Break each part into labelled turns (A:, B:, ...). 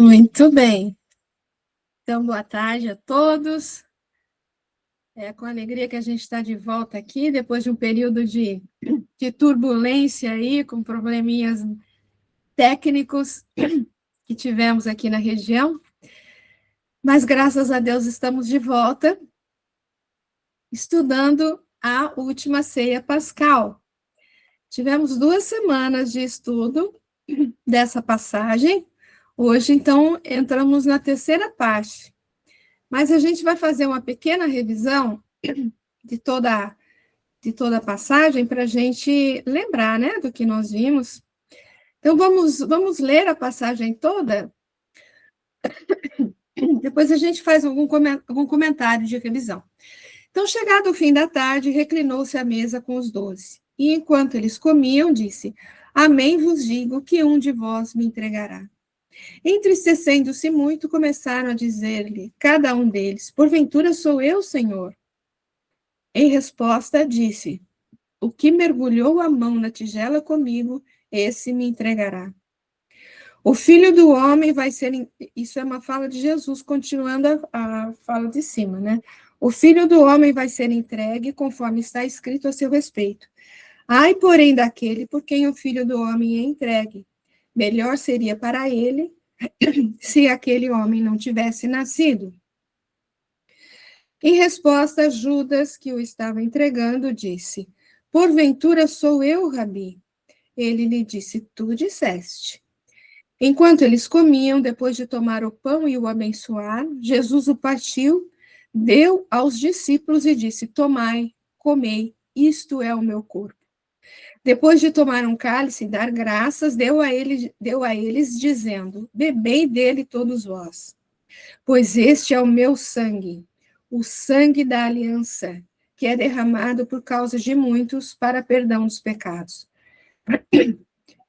A: Muito bem. Então, boa tarde a todos. É com alegria que a gente está de volta aqui, depois de um período de turbulência aí, com probleminhas técnicos que tivemos aqui na região. Mas, graças a Deus, estamos de volta, estudando a última ceia pascal. Tivemos 2 semanas de estudo dessa passagem. Hoje, então, entramos na terceira parte. Mas a gente vai fazer uma pequena revisão de toda a passagem para a gente lembrar, né, do que nós vimos. Então, vamos ler a passagem toda, depois a gente faz algum comentário de revisão. Então, chegado o fim da tarde, reclinou-se à mesa com os 12, e enquanto eles comiam, disse: Amém vos digo que um de vós me entregará. Entristecendo-se muito, começaram a dizer-lhe, cada um deles: Porventura sou eu, Senhor? Em resposta, disse: O que mergulhou a mão na tigela comigo, esse me entregará. O filho do homem vai ser... Isso é uma fala de Jesus, continuando a fala de cima, né? O filho do homem vai ser entregue conforme está escrito a seu respeito. Ai, porém, daquele por quem o filho do homem é entregue. Melhor seria para ele se aquele homem não tivesse nascido. Em resposta, Judas, que o estava entregando, disse: Porventura sou eu, Rabi? Ele lhe disse: Tu disseste. Enquanto eles comiam, depois de tomar o pão e o abençoar, Jesus o partiu, deu aos discípulos e disse: Tomai, comei, isto é o meu corpo. Depois de tomar um cálice e dar graças, deu a eles, dizendo: Bebei dele todos vós, pois este é o meu sangue, o sangue da aliança, que é derramado por causa de muitos para perdão dos pecados.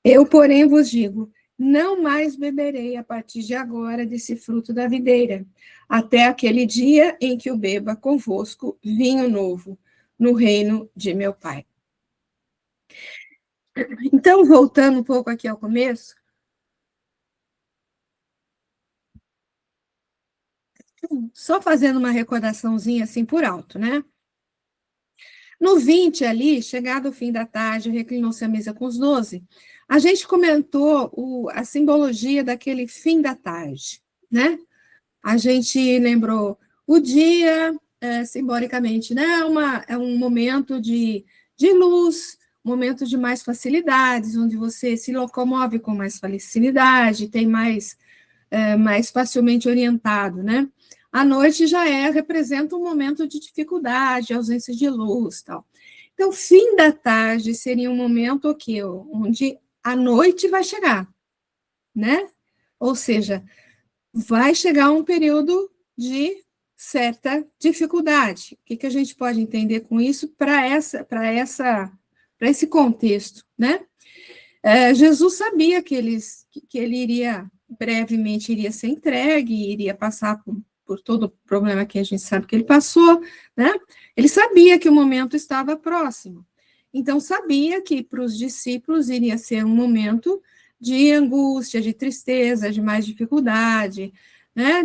A: Eu, porém, vos digo, não mais beberei a partir de agora desse fruto da videira, até aquele dia em que o beba convosco vinho novo, no reino de meu Pai. Então, voltando um pouco aqui ao começo, só fazendo uma recordaçãozinha assim por alto, né? No 20 ali, chegado o fim da tarde, reclinou-se à mesa com os 12, a gente comentou a simbologia daquele fim da tarde, né? A gente lembrou o dia, simbolicamente, né? É um momento de luz, um momento de mais facilidades, onde você se locomove com mais facilidade, tem mais facilmente orientado, né? A noite já representa um momento de dificuldade, ausência de luz, tal. Então, fim da tarde seria um momento onde a noite vai chegar, né? Ou seja, vai chegar um período de certa dificuldade. O que a gente pode entender com isso para esse contexto, né? Jesus sabia que ele brevemente iria ser entregue, iria passar por todo o problema que a gente sabe que ele passou, né? Ele sabia que o momento estava próximo. Então, sabia que para os discípulos iria ser um momento de angústia, de tristeza, de mais dificuldade, né?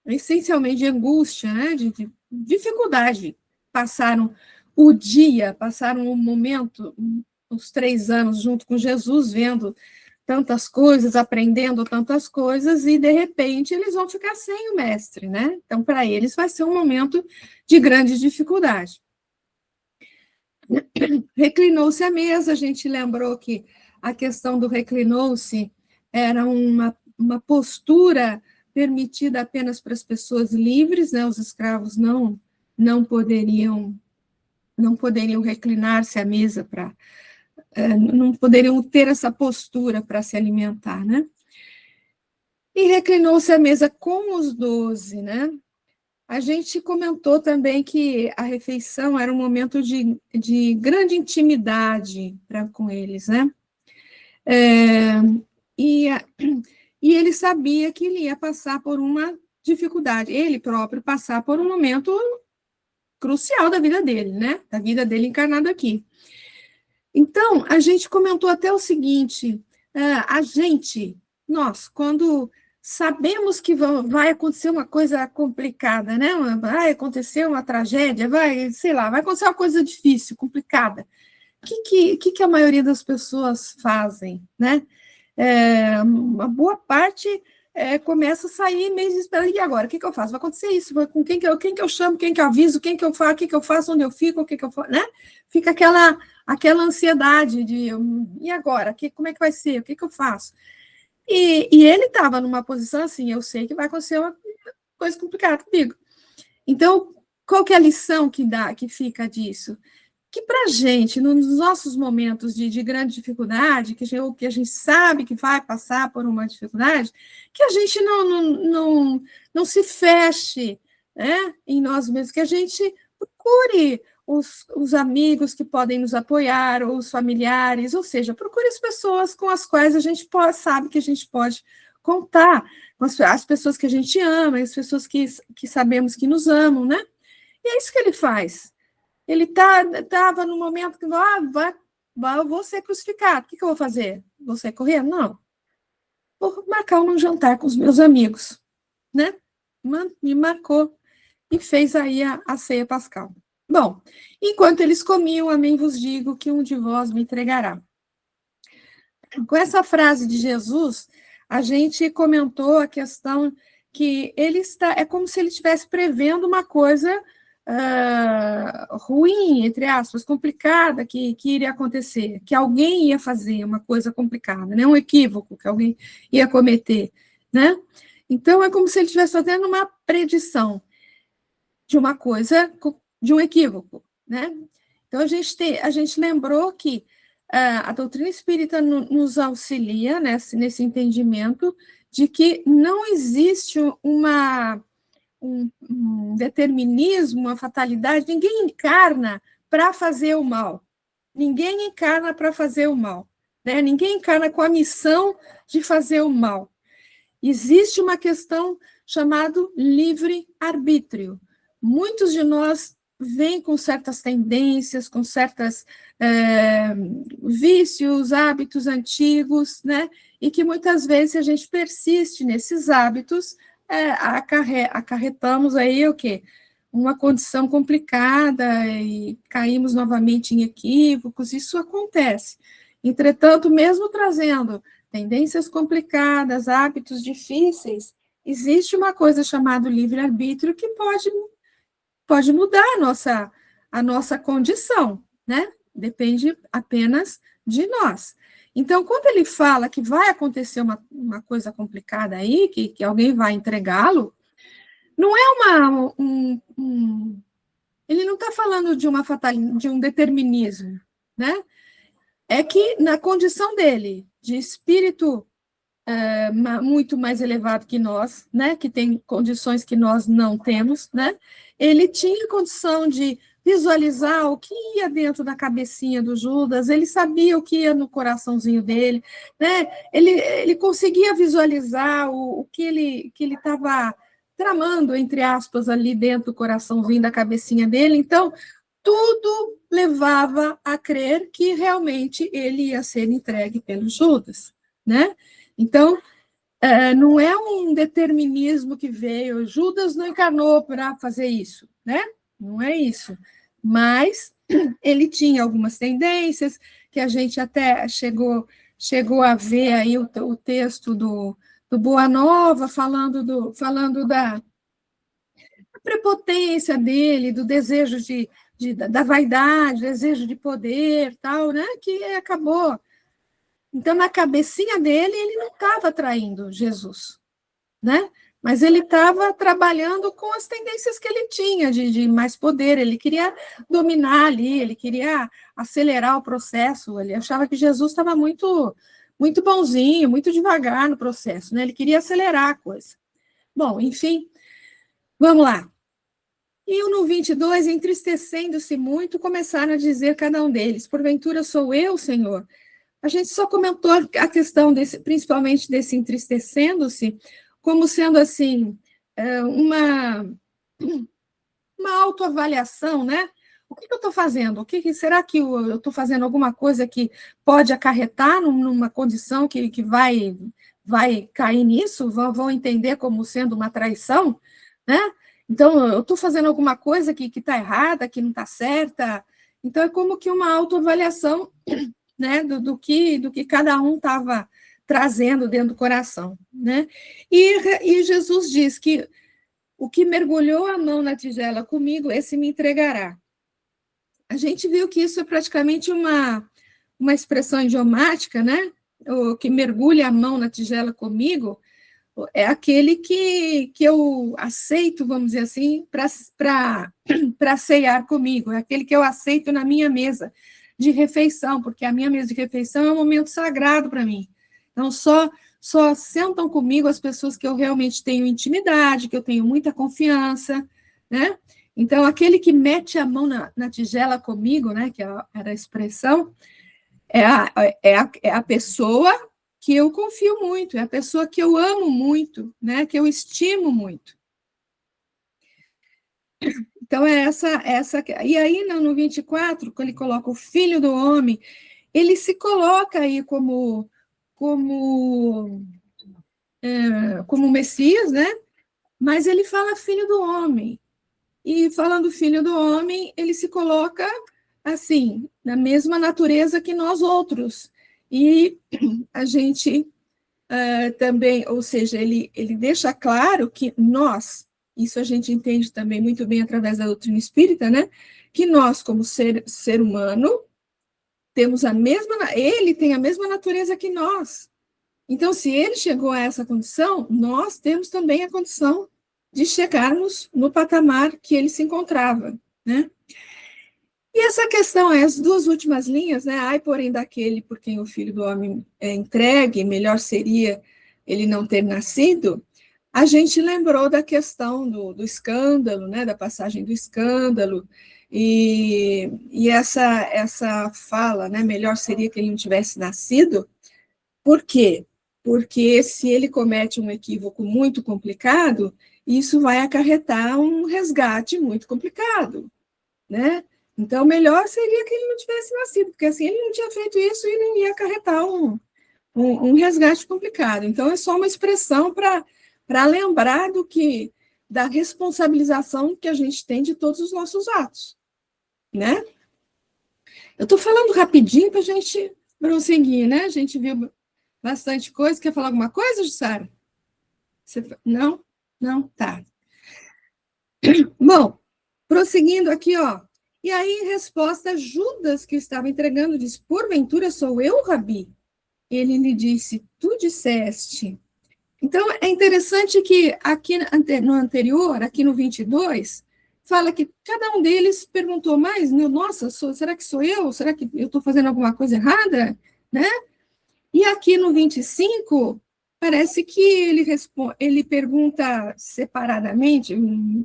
A: Essencialmente de angústia, né? De dificuldade. Passaram o momento, os 3 anos junto com Jesus, vendo tantas coisas, aprendendo tantas coisas, e de repente eles vão ficar sem o mestre, né? Então, para eles vai ser um momento de grande dificuldade. Reclinou-se à mesa, a gente lembrou que a questão do reclinou-se era uma postura permitida apenas para as pessoas livres, né? Os escravos não poderiam reclinar-se à mesa não poderiam ter essa postura para se alimentar, né? E reclinou-se à mesa com os 12, né? A gente comentou também que a refeição era um momento de grande intimidade com eles, né? E ele sabia que ele ia passar por uma dificuldade, ele próprio passar por um momento crucial da vida dele, né? Da vida dele encarnado aqui. Então, a gente comentou até o seguinte, a gente nós, quando sabemos que vai acontecer uma coisa complicada, né? Vai acontecer uma tragédia, sei lá, vai acontecer uma coisa difícil, complicada. O que a maioria das pessoas fazem, né? Uma boa parte começa a sair meio desesperada. E agora? O que eu faço? Vai acontecer isso? Com quem que eu chamo? Quem que eu aviso? Quem que eu faço? O que eu faço? Onde eu fico? O que eu faço? Né? Fica aquela ansiedade de e agora? Como é que vai ser? O que eu faço? E ele estava numa posição assim, eu sei que vai acontecer uma coisa complicada comigo. Então, qual que é a lição que fica disso? Que para a gente, nos nossos momentos de grande dificuldade, que a gente sabe que vai passar por uma dificuldade, que a gente não se feche, né, em nós mesmos, que a gente procure os amigos que podem nos apoiar, ou os familiares, ou seja, procure as pessoas com as quais a gente sabe que a gente pode contar, com as pessoas que a gente ama, as pessoas que sabemos que nos amam, né? E é isso que ele faz. Ele estava no momento que eu vou ser crucificado. O que eu vou fazer? Vou sair correndo? Não. Vou marcar um jantar com os meus amigos, né? Me marcou e fez aí a ceia pascal. Bom, enquanto eles comiam, amém vos digo que um de vós me entregará. Com essa frase de Jesus, a gente comentou a questão que é como se ele estivesse prevendo uma coisa ruim, entre aspas, complicada que iria acontecer, que alguém ia fazer uma coisa complicada, né? Um equívoco que alguém ia cometer, né? Então, é como se ele estivesse fazendo uma predição de uma coisa, de um equívoco, né? Então, a gente lembrou que a doutrina espírita nos auxilia nesse entendimento de que não existe um determinismo, uma fatalidade, ninguém encarna para fazer o mal. Ninguém encarna para fazer o mal. Né? Ninguém encarna com a missão de fazer o mal. Existe uma questão chamada livre-arbítrio. Muitos de nós vêm com certas tendências, com certos vícios, hábitos antigos, né? E que muitas vezes a gente persiste nesses hábitos, acarretamos aí o quê? Uma condição complicada e caímos novamente em equívocos, isso acontece. Entretanto, mesmo trazendo tendências complicadas, hábitos difíceis, existe uma coisa chamada livre-arbítrio que pode mudar a nossa condição, né? Depende apenas de nós. Então, quando ele fala que vai acontecer uma coisa complicada aí, que alguém vai entregá-lo, não é ele não está falando de de um determinismo, né? É que na condição dele, de espírito muito mais elevado que nós, né? Que tem condições que nós não temos, né? Ele tinha condição de visualizar o que ia dentro da cabecinha do Judas, ele sabia o que ia no coraçãozinho dele, né? Ele conseguia visualizar o que ele estava tramando, entre aspas, ali dentro do coraçãozinho da cabecinha dele. Então, tudo levava a crer que realmente ele ia ser entregue pelo Judas, né? Então, não é um determinismo que veio, Judas não encarnou para fazer isso, né? Não é isso. Mas ele tinha algumas tendências que a gente até chegou a ver aí o texto do Boa Nova, falando da prepotência dele, do desejo da vaidade, desejo de poder, tal, né? Que acabou. Então, na cabecinha dele, ele não estava traindo Jesus, né? Mas ele estava trabalhando com as tendências que ele tinha de mais poder, ele queria dominar ali, ele queria acelerar o processo, ele achava que Jesus estava muito bonzinho, muito devagar no processo, né? Ele queria acelerar a coisa. Bom, enfim, vamos lá. E no 22, entristecendo-se muito, começaram a dizer cada um deles, porventura sou eu, Senhor? A gente só comentou a questão principalmente desse entristecendo-se, como sendo assim, uma autoavaliação, né? O que eu estou fazendo? Será que eu estou fazendo alguma coisa que pode acarretar numa condição que vai vai cair nisso, vão entender como sendo uma traição, né? Então, eu estou fazendo alguma coisa que está errada, que não está certa. Então, é como que uma autoavaliação, né, do que cada um estava trazendo dentro do coração, né? E Jesus diz que o que mergulhou a mão na tigela comigo, esse me entregará. A gente viu que isso é praticamente uma expressão idiomática, né? O que mergulha a mão na tigela comigo é aquele que eu aceito, vamos dizer assim, para ceiar comigo, é aquele que eu aceito na minha mesa de refeição, porque a minha mesa de refeição é um momento sagrado para mim. Então, só sentam comigo as pessoas que eu realmente tenho intimidade, que eu tenho muita confiança, né? Então, aquele que mete a mão na tigela comigo, né, que era a expressão, é a pessoa que eu confio muito, é a pessoa que eu amo muito, né, que eu estimo muito. Então, é essa. E aí, no 24, quando ele coloca o filho do homem, ele se coloca aí como Messias, né? Mas ele fala filho do homem. E falando filho do homem, ele se coloca assim, na mesma natureza que nós outros. E a gente também, ou seja, ele deixa claro que nós, isso a gente entende também muito bem através da doutrina espírita, né? Que nós, como ser humano, temos ele tem a mesma natureza que nós. Então, se ele chegou a essa condição, nós temos também a condição de chegarmos no patamar que ele se encontrava, né? E essa questão, as duas últimas linhas, né? Ai, porém, daquele por quem o Filho do Homem é entregue, melhor seria ele não ter nascido. A gente lembrou da questão do escândalo, né? Da passagem do escândalo, e essa fala, né? Melhor seria que ele não tivesse nascido. Por quê? Porque se ele comete um equívoco muito complicado, isso vai acarretar um resgate muito complicado, né? Então, melhor seria que ele não tivesse nascido, porque assim ele não tinha feito isso e não ia acarretar um resgate complicado. Então, é só uma expressão para lembrar da responsabilização que a gente tem de todos os nossos atos, né? Eu estou falando rapidinho para a gente prosseguir, né? A gente viu bastante coisa. Quer falar alguma coisa, Jussara? Não? Não? Tá. Bom, prosseguindo aqui, ó. E aí, em resposta, Judas, que estava entregando, disse: Porventura sou eu, Rabi? Ele lhe disse: Tu disseste. Então, é interessante que aqui no anterior, aqui no 22, fala que cada um deles perguntou mais, nossa, será que sou eu? Será que eu estou fazendo alguma coisa errada? Né? E aqui no 25, parece que ele pergunta separadamente,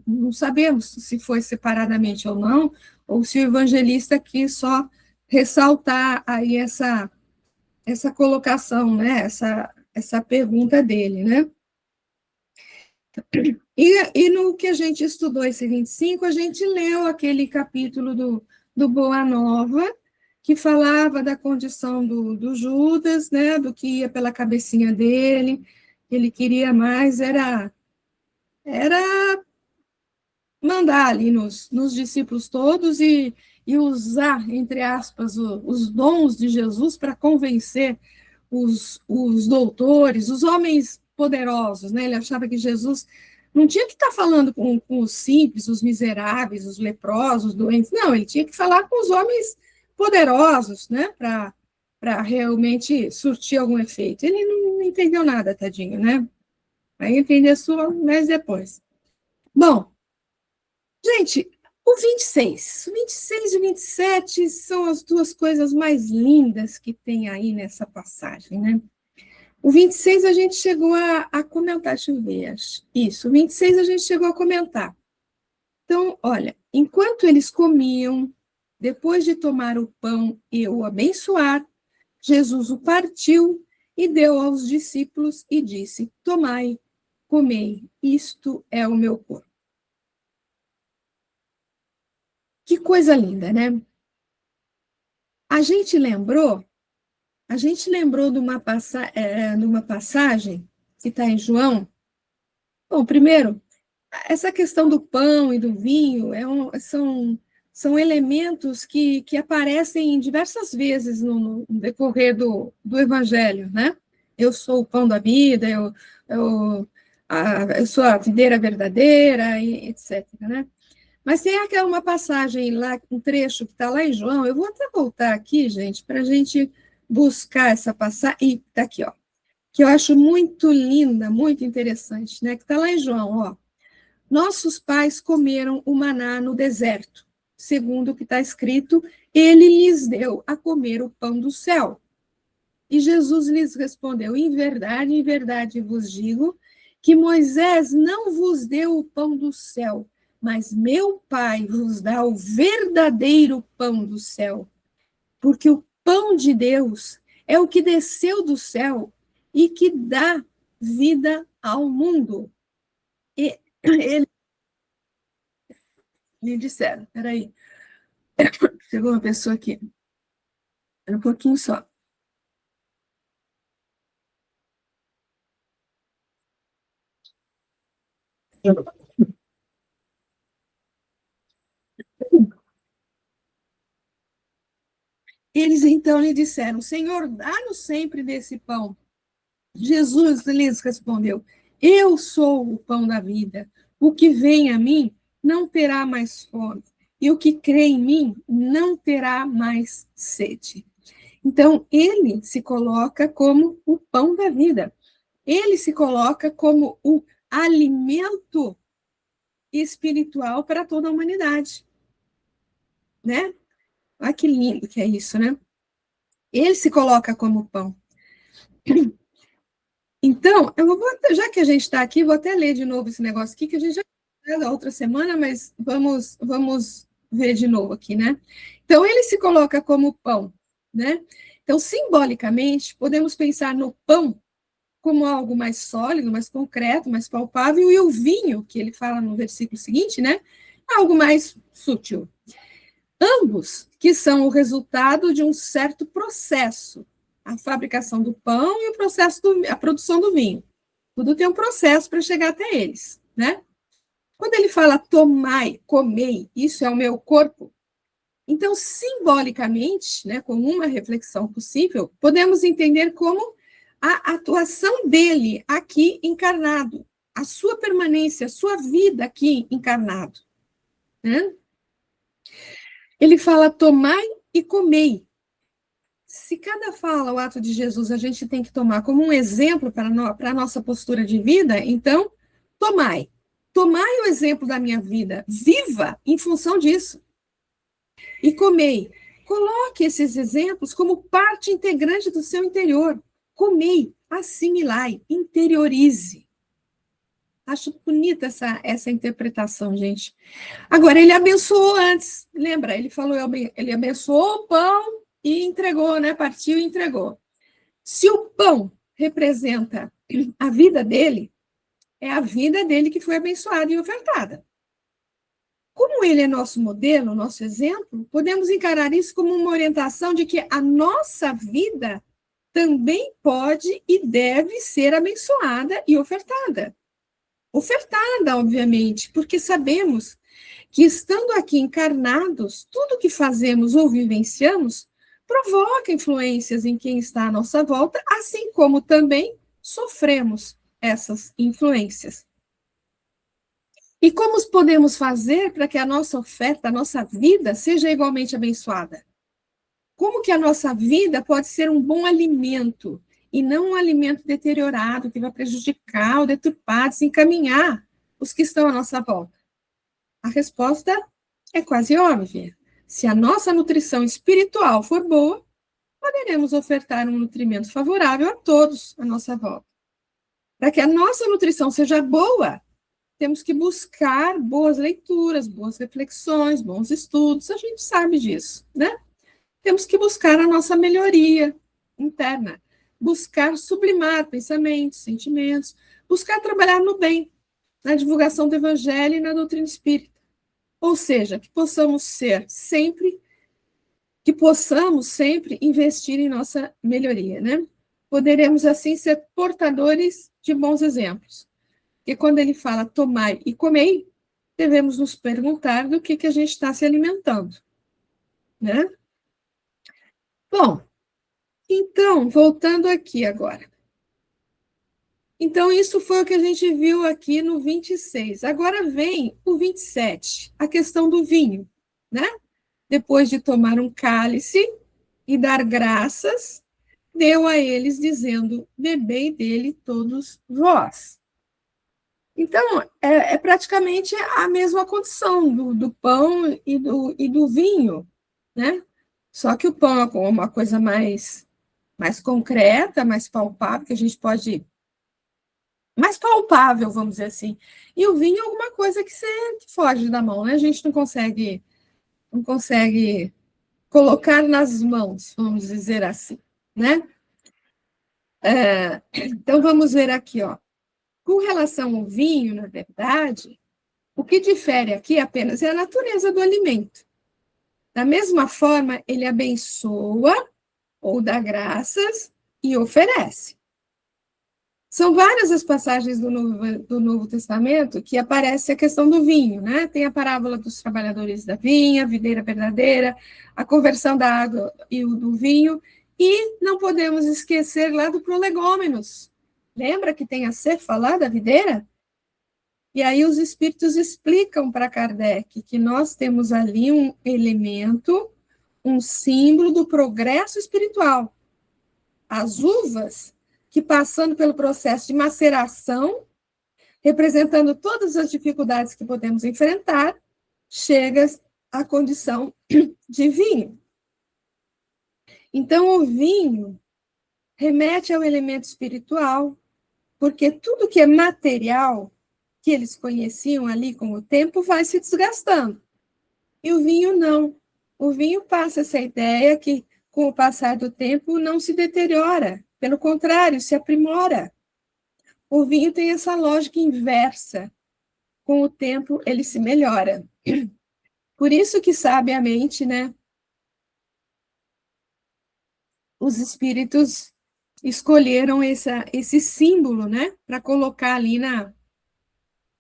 A: não sabemos se foi separadamente ou não, ou se o evangelista quis só ressaltar aí essa colocação, né? Essa pergunta dele, né? E no que a gente estudou esse 25, a gente leu aquele capítulo do Boa Nova, que falava da condição do Judas, né, do que ia pela cabecinha dele, ele queria mais, era mandar ali nos discípulos todos e usar, entre aspas, os dons de Jesus para convencer os doutores, os homens poderosos, né? Ele achava que Jesus não tinha que estar falando com os simples, os miseráveis, os leprosos, os doentes, não, ele tinha que falar com os homens poderosos, né? Para realmente surtir algum efeito. Ele não entendeu nada, tadinho, né? Vai entender só mais depois. Bom, gente, o 26 e o 27 são as duas coisas mais lindas que tem aí nessa passagem, né? O 26 a gente chegou a comentar, deixa eu ver, isso, o 26 a gente chegou a comentar. Então, olha, enquanto eles comiam, depois de tomar o pão e o abençoar, Jesus o partiu e deu aos discípulos e disse: Tomai, comei, isto é o meu corpo. Que coisa linda, né? A gente lembrou A gente lembrou de uma passagem que está em João. Bom, primeiro, essa questão do pão e do vinho são elementos que aparecem diversas vezes no decorrer do Evangelho, né? Eu sou o pão da vida, eu sou a videira verdadeira, e etc, né? Mas tem aquela uma passagem lá, um trecho que está lá em João, eu vou até voltar aqui, gente, para a gente buscar essa passagem, e está aqui, ó, que eu acho muito linda, muito interessante, né? Que está lá em João, ó. Nossos pais comeram o maná no deserto. Segundo o que está escrito, ele lhes deu a comer o pão do céu. E Jesus lhes respondeu: em verdade vos digo que Moisés não vos deu o pão do céu, mas meu Pai vos dá o verdadeiro pão do céu. Porque o pão de Deus é o que desceu do céu e que dá vida ao mundo. E eles me disseram, peraí, chegou uma pessoa aqui, um pouquinho só. Eles então lhe disseram: Senhor, dá-nos sempre desse pão. Jesus lhes respondeu: Eu sou o pão da vida. O que vem a mim não terá mais fome, e o que crê em mim não terá mais sede. Então, ele se coloca como o pão da vida. Ele se coloca como o alimento espiritual para toda a humanidade, né? Olha que lindo que é isso, né? Ele se coloca como pão. Então, já que a gente está aqui, vou até ler de novo esse negócio aqui, que a gente já viu da outra semana, mas vamos ver de novo aqui, né? Então, ele se coloca como pão, né? Então, simbolicamente, podemos pensar no pão como algo mais sólido, mais concreto, mais palpável, e o vinho, que ele fala no versículo seguinte, né? Algo mais sutil. Ambos que são o resultado de um certo processo, a fabricação do pão e o processo a produção do vinho. Tudo tem um processo para chegar até eles, né? Quando ele fala tomai, comei, isso é o meu corpo, então, simbolicamente, né, com uma reflexão possível, podemos entender como a atuação dele aqui encarnado, a sua permanência, a sua vida aqui encarnado, né? Ele fala tomai e comei. Se cada fala, o ato de Jesus, a gente tem que tomar como um exemplo para a nossa postura de vida, então, tomai. Tomai o exemplo da minha vida, viva em função disso. E comei. Coloque esses exemplos como parte integrante do seu interior. Comei, assimilai, interiorize. Acho bonita essa interpretação, gente. Agora, ele abençoou antes, lembra? Ele falou, ele abençoou o pão e entregou, né? Partiu e entregou. Se o pão representa a vida dele, é a vida dele que foi abençoada e ofertada. Como ele é nosso modelo, nosso exemplo, podemos encarar isso como uma orientação de que a nossa vida também pode e deve ser abençoada e ofertada. Ofertada, obviamente, porque sabemos que, estando aqui encarnados, tudo que fazemos ou vivenciamos provoca influências em quem está à nossa volta, assim como também sofremos essas influências. E como podemos fazer para que a nossa oferta, a nossa vida, seja igualmente abençoada? Como que a nossa vida pode ser um bom alimento e não um alimento deteriorado que vai prejudicar ou deturpar, desencaminhar os que estão à nossa volta? A resposta é quase óbvia. Se a nossa nutrição espiritual for boa, poderemos ofertar um nutrimento favorável a todos à nossa volta. Para que a nossa nutrição seja boa, temos que buscar boas leituras, boas reflexões, bons estudos, a gente sabe disso, né? Temos que buscar a nossa melhoria interna, buscar sublimar pensamentos, sentimentos, buscar trabalhar no bem, na divulgação do evangelho e na doutrina espírita. Ou seja, que possamos ser sempre que possamos sempre investir em nossa melhoria, né? Poderemos, assim, ser portadores de bons exemplos. Porque quando ele fala tomai e comei, devemos nos perguntar do que a gente está se alimentando, né? Bom, então, voltando aqui agora. Então, isso foi o que a gente viu aqui no 26. Agora vem o 27, a questão do vinho, né? Depois de tomar um cálice e dar graças, deu a eles, dizendo: bebei dele todos vós. Então, é praticamente a mesma condição do pão e do vinho, né? Só que o pão é uma coisa mais concreta, mais palpável, que a gente pode... Mais palpável, vamos dizer assim. E o vinho é alguma coisa que foge da mão, né? A gente não consegue colocar nas mãos, vamos dizer assim, né? Então, vamos ver aqui, ó. Com relação ao vinho, na verdade, o que difere aqui apenas é a natureza do alimento. Da mesma forma, ele abençoa ou dá graças e oferece. São várias as passagens do Novo Testamento que aparece a questão do vinho, né? Tem a parábola dos trabalhadores da vinha, videira verdadeira, a conversão da água e do vinho, e não podemos esquecer lá do prolegômenos. Lembra que tem a cefa lá da videira? E aí os espíritos explicam para Kardec que nós temos ali um elemento, um símbolo do progresso espiritual. As uvas que, passando pelo processo de maceração, representando todas as dificuldades que podemos enfrentar, chega à condição de vinho. Então, o vinho remete ao elemento espiritual, porque tudo que é material, que eles conheciam ali com o tempo, vai se desgastando. E o vinho não. O vinho passa essa ideia que, com o passar do tempo, não se deteriora. Pelo contrário, se aprimora. O vinho tem essa lógica inversa. Com o tempo, ele se melhora. Por isso que, sabiamente, né, os espíritos escolheram esse símbolo, né, para colocar ali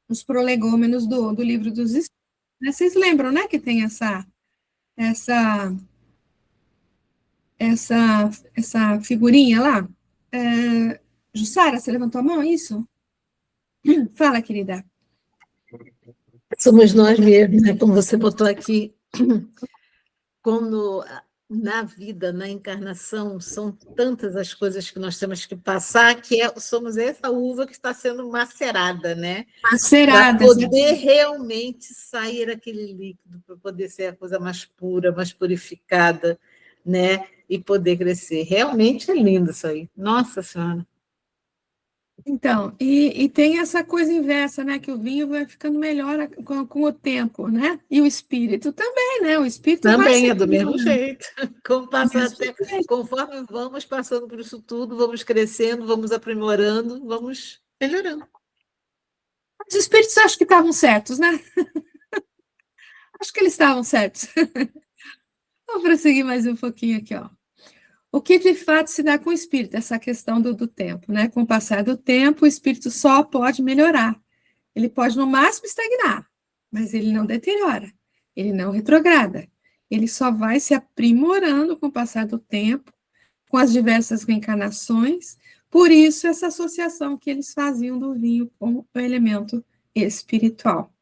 A: nos prolegômenos do Livro dos Espíritos. Vocês lembram, né, que tem essa, essa figurinha lá? Jussara, você levantou a mão, é isso? Fala, querida.
B: Somos nós mesmos, né? Como você botou aqui, como na vida, na encarnação, são tantas as coisas que nós temos que passar, que somos essa uva que está sendo macerada, né?
A: Macerada.
B: Para poder realmente sair aquele líquido, para poder ser a coisa mais pura, mais purificada, né? E poder crescer. Realmente é lindo isso aí. Nossa Senhora.
A: Então, e tem essa coisa inversa, né? Que o vinho vai ficando melhor com o tempo, né? E o espírito também, né? O espírito
B: também é do mesmo jeito. Conforme vamos passando por isso tudo, vamos crescendo, vamos aprimorando, vamos melhorando.
A: Os espíritos acho que estavam certos, né? Acho que eles estavam certos. Vamos prosseguir mais um pouquinho aqui, ó. O que de fato se dá com o espírito, essa questão do tempo, né? Com o passar do tempo, o espírito só pode melhorar. Ele pode, no máximo, estagnar, mas ele não deteriora, ele não retrograda. Ele só vai se aprimorando com o passar do tempo, com as diversas reencarnações. Por isso, essa associação que eles faziam do vinho com o elemento espiritual.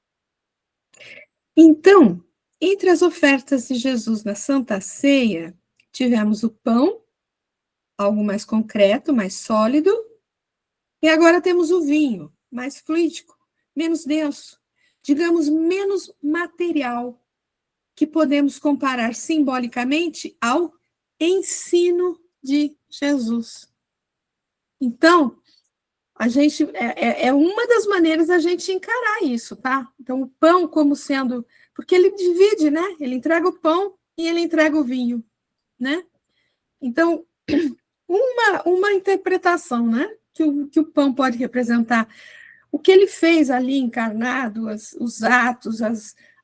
A: Então, entre as ofertas de Jesus na Santa Ceia, tivemos o pão, algo mais concreto, mais sólido, e agora temos o vinho, mais fluídico, menos denso, digamos, menos material, que podemos comparar simbolicamente ao ensino de Jesus. Então, a gente é uma das maneiras da gente encarar isso, tá? Então, o pão como sendo... Porque ele divide, né? Ele entrega o pão e ele entrega o vinho, né? Então, uma interpretação, né? Que o pão pode representar. O que ele fez ali encarnado, os atos,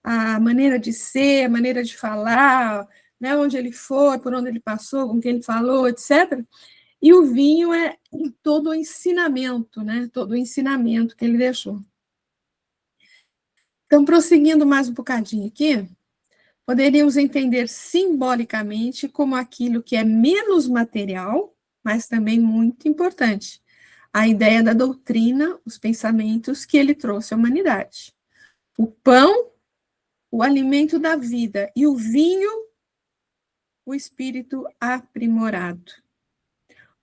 A: a maneira de ser, a maneira de falar, né, onde ele foi, por onde ele passou, com quem ele falou, etc. E o vinho é todo o ensinamento, né, todo o ensinamento que ele deixou. Então, prosseguindo mais um bocadinho aqui, poderíamos entender simbolicamente como aquilo que é menos material, mas também muito importante. A ideia da doutrina, os pensamentos que ele trouxe à humanidade. O pão, o alimento da vida, e o vinho, o espírito aprimorado.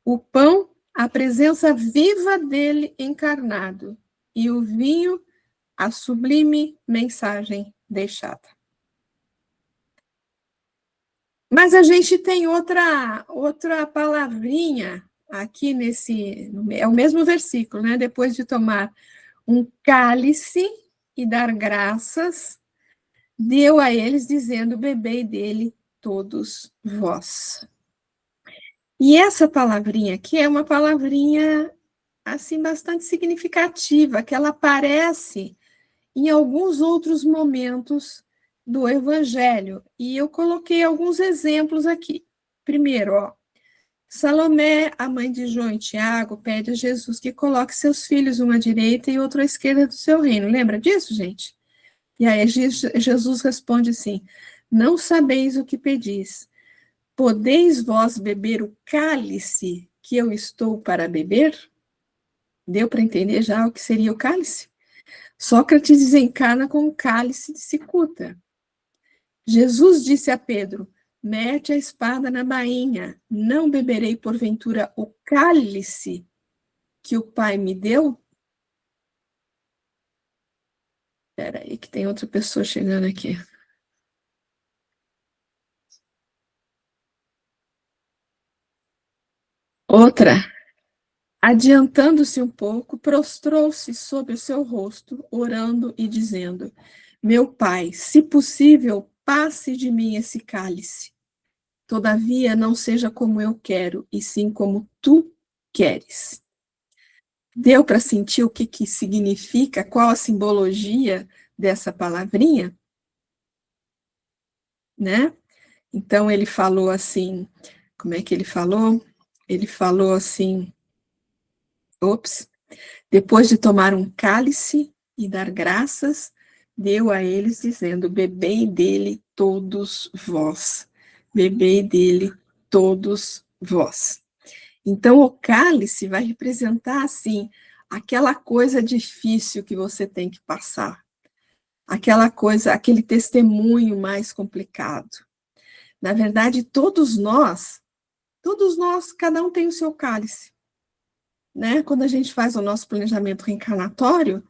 A: O pão, a presença viva dele encarnado, e o vinho, a sublime mensagem deixada. Mas a gente tem outra palavrinha aqui é o mesmo versículo, né? Depois de tomar um cálice e dar graças, deu a eles, dizendo, bebei dele todos vós. E essa palavrinha aqui é uma palavrinha, assim, bastante significativa, que ela aparece em alguns outros momentos do Evangelho. E eu coloquei alguns exemplos aqui. Primeiro, ó, Salomé, a mãe de João e Tiago, pede a Jesus que coloque seus filhos uma à direita e outra à esquerda do seu reino. Lembra disso, gente? E aí Jesus responde assim, não sabeis o que pedis. Podeis vós beber o cálice que eu estou para beber? Deu para entender já o que seria o cálice? Sócrates desencarna com o cálice de cicuta. Jesus disse a Pedro, mete a espada na bainha, não beberei porventura o cálice que o Pai me deu? Espera aí que tem outra pessoa chegando aqui. Outra. Adiantando-se um pouco, prostrou-se sobre o seu rosto, orando e dizendo, meu Pai, se possível, passe de mim esse cálice. Todavia, não seja como eu quero, e sim como tu queres. Deu para sentir o que significa, qual a simbologia dessa palavrinha? Né? Então, ele falou assim, como é que ele falou? Ele falou assim, depois de tomar um cálice e dar graças, deu a eles, dizendo, bebei dele todos vós, bebei dele todos vós. Então, o cálice vai representar, assim, aquela coisa difícil que você tem que passar, aquela coisa, aquele testemunho mais complicado. Na verdade, todos nós, cada um tem o seu cálice. Né? Quando a gente faz o nosso planejamento reencarnatório,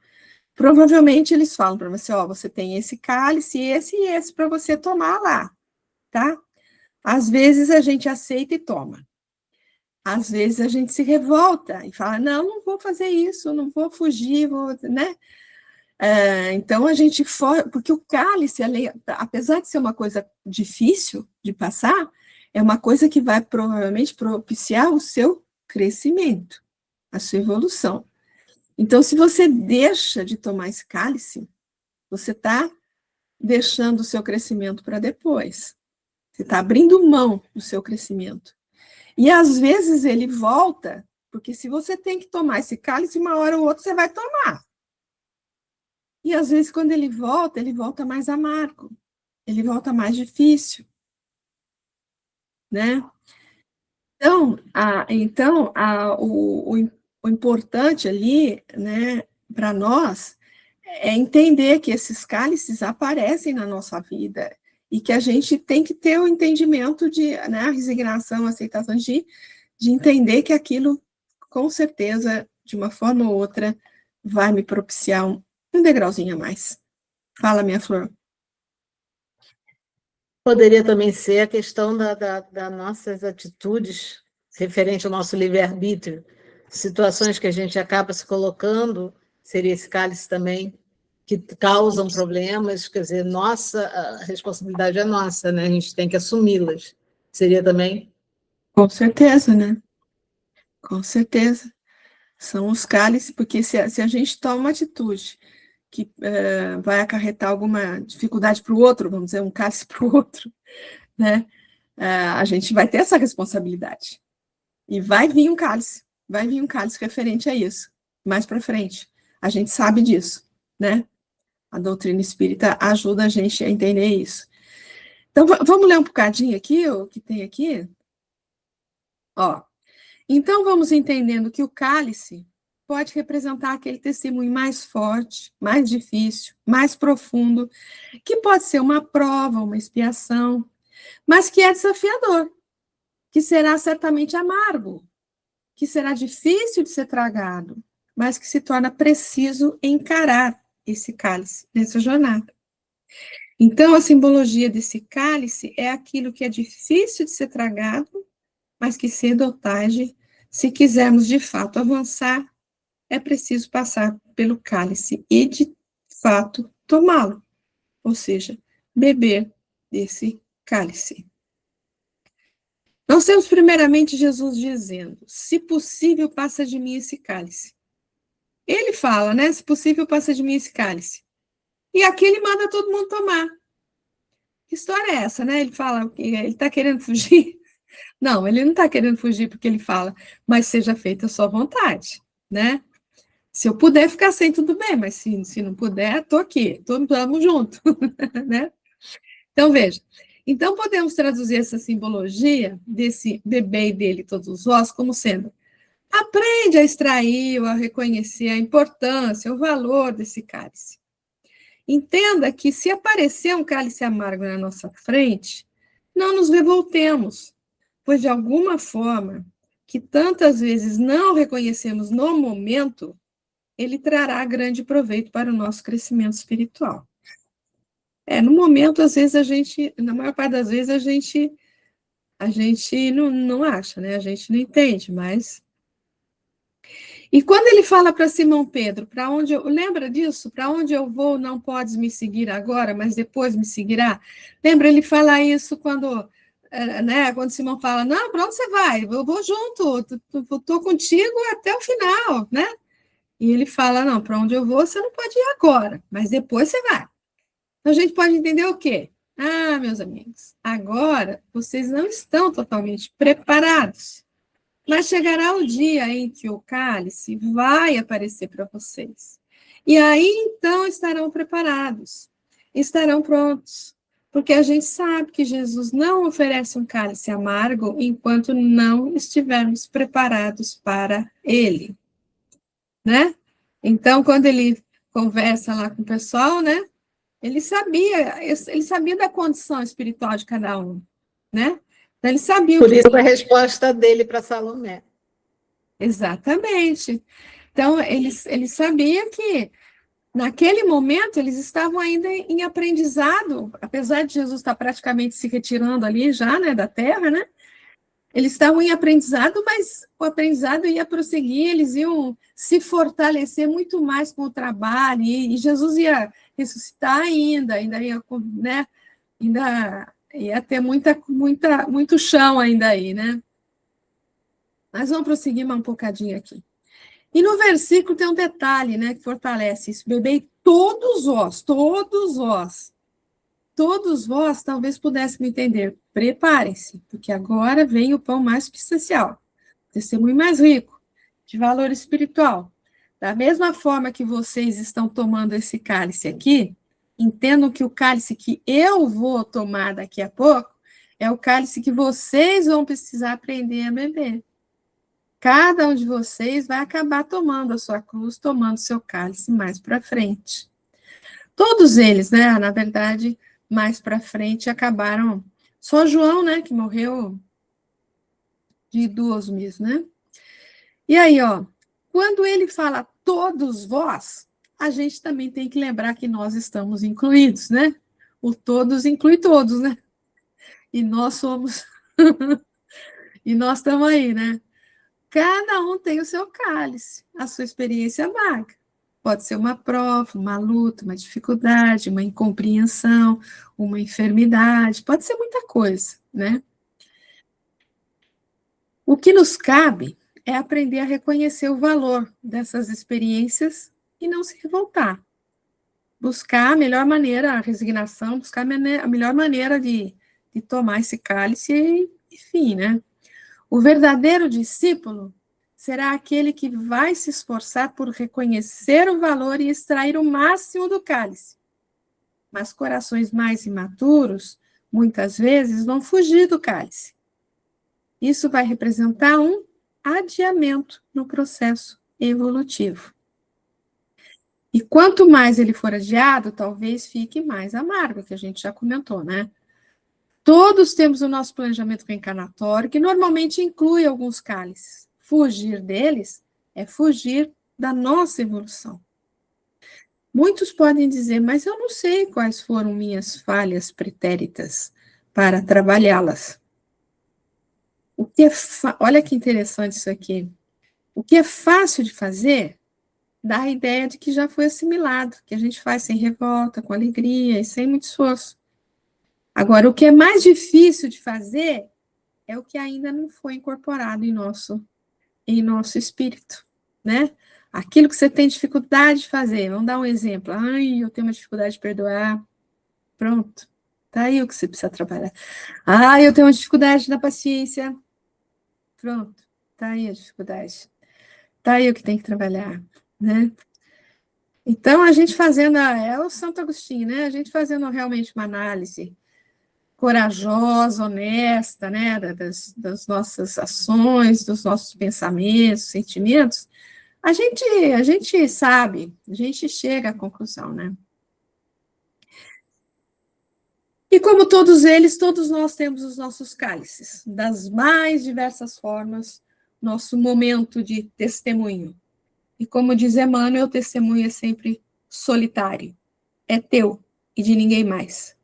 A: provavelmente eles falam para você, ó, você tem esse cálice, esse e esse para você tomar lá, tá? Às vezes a gente aceita e toma. Às vezes a gente se revolta e fala, não vou fazer isso, não vou fugir, né? Então a gente porque o cálice, apesar de ser uma coisa difícil de passar, é uma coisa que vai provavelmente propiciar o seu crescimento, a sua evolução. Então, se você deixa de tomar esse cálice, você está deixando o seu crescimento para depois. Você está abrindo mão do seu crescimento. E, às vezes, ele volta, porque se você tem que tomar esse cálice, uma hora ou outra você vai tomar. E, às vezes, quando ele volta mais amargo. Ele volta mais difícil. Né? Então, o importante ali, né, para nós, é entender que esses cálices aparecem na nossa vida e que a gente tem que ter o entendimento né, a resignação, a aceitação de entender que aquilo, com certeza, de uma forma ou outra, vai me propiciar um degrauzinho a mais. Fala, minha flor.
B: Poderia também ser a questão das nossas atitudes referente ao nosso livre-arbítrio, situações que a gente acaba se colocando, seria esse cálice também, que causam problemas, quer dizer, a responsabilidade é nossa, né? A gente tem que assumi-las. Seria também?
A: Com certeza, né? Com certeza. São os cálices, porque se a gente toma uma atitude que vai acarretar alguma dificuldade para o outro, vamos dizer, um cálice para o outro, né? a gente vai ter essa responsabilidade. E vai vir um cálice referente a isso, mais para frente. A gente sabe disso, né? A doutrina espírita ajuda a gente a entender isso. Então, vamos ler um bocadinho aqui, o que tem aqui? Ó, então, vamos entendendo que o cálice pode representar aquele testemunho mais forte, mais difícil, mais profundo, que pode ser uma prova, uma expiação, mas que é desafiador, que será certamente amargo, que será difícil de ser tragado, mas que se torna preciso encarar esse cálice nessa jornada. Então, a simbologia desse cálice é aquilo que é difícil de ser tragado, mas que cedo ou tarde, se quisermos de fato avançar, é preciso passar pelo cálice e, de fato, tomá-lo, ou seja, beber desse cálice. Nós temos primeiramente Jesus dizendo, se possível, passa de mim esse cálice. Ele fala, né, se possível, passa de mim esse cálice. E aqui ele manda todo mundo tomar. Que história é essa, né? Ele fala, ele está querendo fugir? Não, ele não está querendo fugir porque ele fala, mas seja feita a sua vontade, né? Se eu puder ficar sem, tudo bem, mas se não puder, estou aqui, estamos juntos, né? Então, veja. Então, podemos traduzir essa simbologia desse bebê dele, todos os ossos, como sendo, aprende a extrair, a reconhecer a importância, o valor desse cálice. Entenda que se aparecer um cálice amargo na nossa frente, não nos revoltemos, pois de alguma forma, que tantas vezes não reconhecemos no momento, ele trará grande proveito para o nosso crescimento espiritual. No momento, às vezes, na maior parte das vezes, a gente não acha, né? A gente não entende, mas... E quando ele fala para Simão Pedro, lembra disso? Para onde eu vou, não podes me seguir agora, mas depois me seguirá? Lembra ele falar isso quando Simão fala, não, para onde você vai? Eu vou junto, estou contigo até o final, né? E ele fala, não, para onde eu vou, você não pode ir agora, mas depois você vai. Então, a gente pode entender o quê? Ah, meus amigos, agora vocês não estão totalmente preparados, mas chegará o dia em que o cálice vai aparecer para vocês. E aí, então, estarão preparados, estarão prontos, porque a gente sabe que Jesus não oferece um cálice amargo enquanto não estivermos preparados para ele, né? Então, quando ele conversa lá com o pessoal, né? Ele sabia da condição espiritual de cada um, né? Então, ele sabia
B: Por isso a resposta dele para Salomé.
A: Exatamente. Então, ele sabia que, naquele momento, eles estavam ainda em aprendizado, apesar de Jesus estar praticamente se retirando ali já, né, da terra, né? Eles estavam em aprendizado, mas o aprendizado ia prosseguir, eles iam se fortalecer muito mais com o trabalho, e Jesus ia ressuscitar ainda ia, né, ainda ia ter muito chão ainda aí, né? Mas vamos prosseguir mais um bocadinho aqui. E no versículo tem um detalhe, né, que fortalece isso. Bebei todos vós talvez pudessem me entender. Preparem-se, porque agora vem o pão mais substancial, testemunho mais rico, de valor espiritual. Da mesma forma que vocês estão tomando esse cálice aqui, entendam que o cálice que eu vou tomar daqui a pouco é o cálice que vocês vão precisar aprender a beber. Cada um de vocês vai acabar tomando a sua cruz, tomando seu cálice mais para frente. Todos eles, né, na verdade, mais para frente acabaram. Só João, né, que morreu de idosmos, né? E aí, ó, quando ele fala todos vós, a gente também tem que lembrar que nós estamos incluídos, né? O todos inclui todos, né? E nós somos e nós estamos aí, né? Cada um tem o seu cálice, a sua experiência amarga. Pode ser uma prova, uma luta, uma dificuldade, uma incompreensão, uma enfermidade, pode ser muita coisa, né? O que nos cabe é aprender a reconhecer o valor dessas experiências e não se revoltar. Buscar a melhor maneira, a resignação, buscar a melhor maneira de de tomar esse cálice e, enfim, né? O verdadeiro discípulo será aquele que vai se esforçar por reconhecer o valor e extrair o máximo do cálice. Mas corações mais imaturos, muitas vezes, vão fugir do cálice. Isso vai representar um adiamento no processo evolutivo. E quanto mais ele for adiado, talvez fique mais amargo, que a gente já comentou, né? Todos temos o nosso planejamento reencarnatório, que normalmente inclui alguns cálices. Fugir deles é fugir da nossa evolução. Muitos podem dizer, mas eu não sei quais foram minhas falhas pretéritas para trabalhá-las. Olha que interessante isso aqui. O que é fácil de fazer dá a ideia de que já foi assimilado, que a gente faz sem revolta, com alegria e sem muito esforço. Agora, o que é mais difícil de fazer é o que ainda não foi incorporado em nosso espírito, né? Aquilo que você tem dificuldade de fazer, vamos dar um exemplo. Ai, eu tenho uma dificuldade de perdoar. Pronto, tá aí o que você precisa trabalhar. Ai, eu tenho uma dificuldade na paciência. Pronto, tá aí a dificuldade. Tá aí o que tem que trabalhar, né? Então, a gente fazendo, é o Santo Agostinho, né? A gente fazendo realmente uma análise corajosa, honesta, né? Das nossas ações, dos nossos pensamentos, sentimentos, a gente sabe, a gente chega à conclusão, né? E como todos eles, todos nós temos os nossos cálices, das mais diversas formas, nosso momento de testemunho. E como diz Emmanuel, o testemunho é sempre solitário, é teu e de ninguém mais.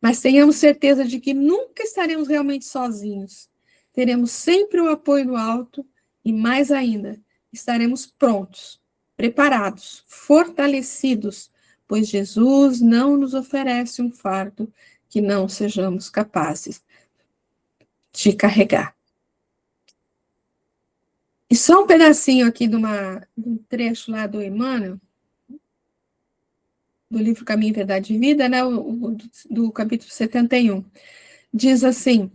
A: Mas tenhamos certeza de que nunca estaremos realmente sozinhos. Teremos sempre o apoio do alto e, mais ainda, estaremos prontos, preparados, fortalecidos, pois Jesus não nos oferece um fardo que não sejamos capazes de carregar. E só um pedacinho aqui de um trecho lá do Emmanuel, do livro Caminho, Verdade e Vida, né, do capítulo 71. Diz assim,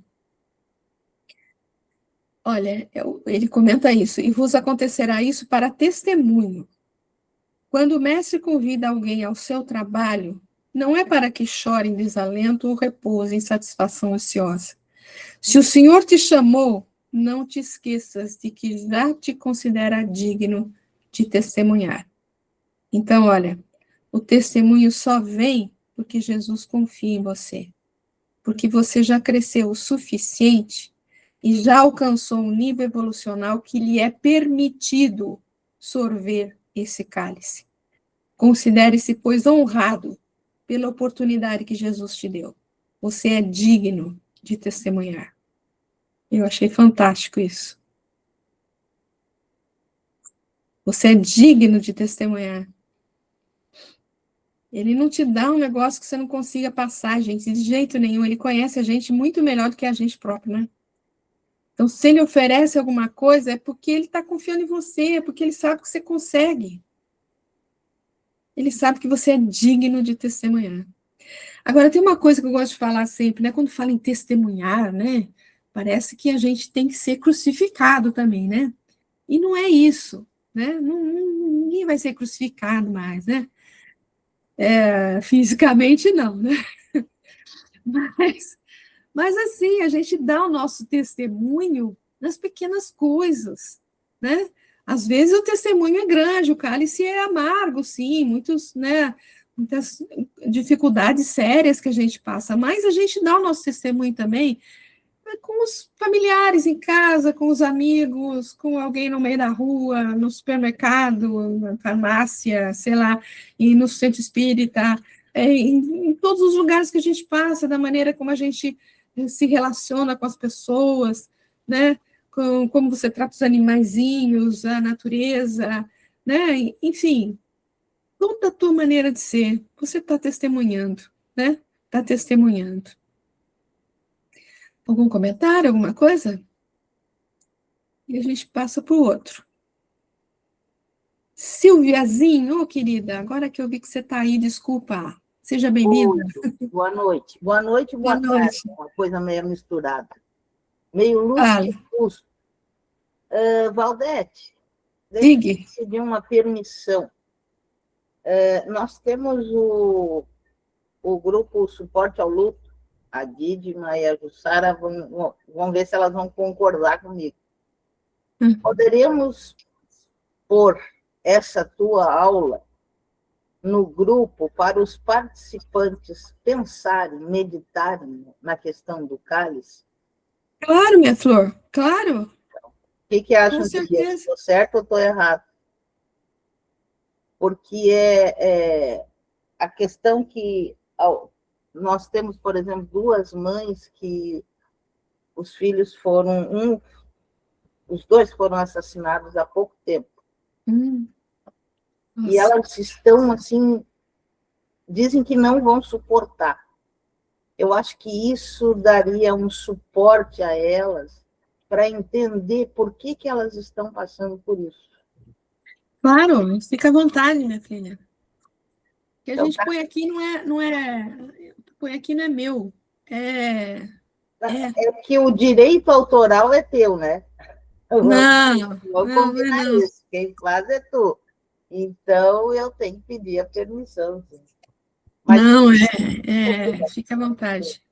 A: olha, ele comenta isso, e vos acontecerá isso para testemunho. Quando o mestre convida alguém ao seu trabalho, não é para que chore em desalento ou repouse em satisfação ociosa. Se o Senhor te chamou, não te esqueças de que já te considera digno de testemunhar. Então, olha, o testemunho só vem porque Jesus confia em você, porque você já cresceu o suficiente e já alcançou um nível evolucional que lhe é permitido sorver esse cálice. Considere-se, pois, honrado pela oportunidade que Jesus te deu. Você é digno de testemunhar. Eu achei fantástico isso. Você é digno de testemunhar. Ele não te dá um negócio que você não consiga passar, gente, de jeito nenhum. Ele conhece a gente muito melhor do que a gente próprio, né? Então, se ele oferece alguma coisa, é porque ele está confiando em você, é porque ele sabe que você consegue. Ele sabe que você é digno de testemunhar. Agora, tem uma coisa que eu gosto de falar sempre, né? Quando fala em testemunhar, né? Parece que a gente tem que ser crucificado também, né? E não é isso, né? Ninguém vai ser crucificado mais, né? Fisicamente, não, né? Mas, mas assim, a gente dá o nosso testemunho nas pequenas coisas, né? Às vezes o testemunho é grande, o cálice é amargo, sim, muitas dificuldades sérias que a gente passa, mas a gente dá o nosso testemunho também com os familiares em casa, com os amigos, com alguém no meio da rua, no supermercado, na farmácia, sei lá, e no centro espírita, em todos os lugares que a gente passa, da maneira como a gente se relaciona com as pessoas, né? Como você trata os animaizinhos, a natureza, né? Enfim, toda a tua maneira de ser, você está testemunhando, né? Está testemunhando. Algum comentário, alguma coisa? E a gente passa para o outro. Silviazinho, querida, agora que eu vi que você está aí, desculpa. Seja bem-vinda.
C: Boa noite. Boa noite e boa tarde. Uma coisa meio misturada. Meio lúcido. Valdete, deixa eu pedir uma permissão. Nós temos o grupo Suporte ao Luto, a Dídima e a Jussara vão ver se elas vão concordar comigo. Poderíamos pôr essa tua aula no grupo para os participantes pensarem, meditarem na questão do cálice?
A: Claro, minha flor, claro.
C: O que acham disso? Estou certo ou estou errado? Porque a questão que nós temos, por exemplo, duas mães que os filhos os dois foram assassinados há pouco tempo. E elas estão, assim, dizem que não vão suportar. Eu acho que isso daria um suporte a elas para entender por que elas estão passando por isso.
A: Claro, fica à vontade, minha filha. O que a gente põe aqui põe aqui não é meu. É
C: que o direito autoral é teu, né?
A: Vou
C: combinar isso. Quem faz é tu. Então, eu tenho que pedir a permissão.
A: Mas, fica à vontade.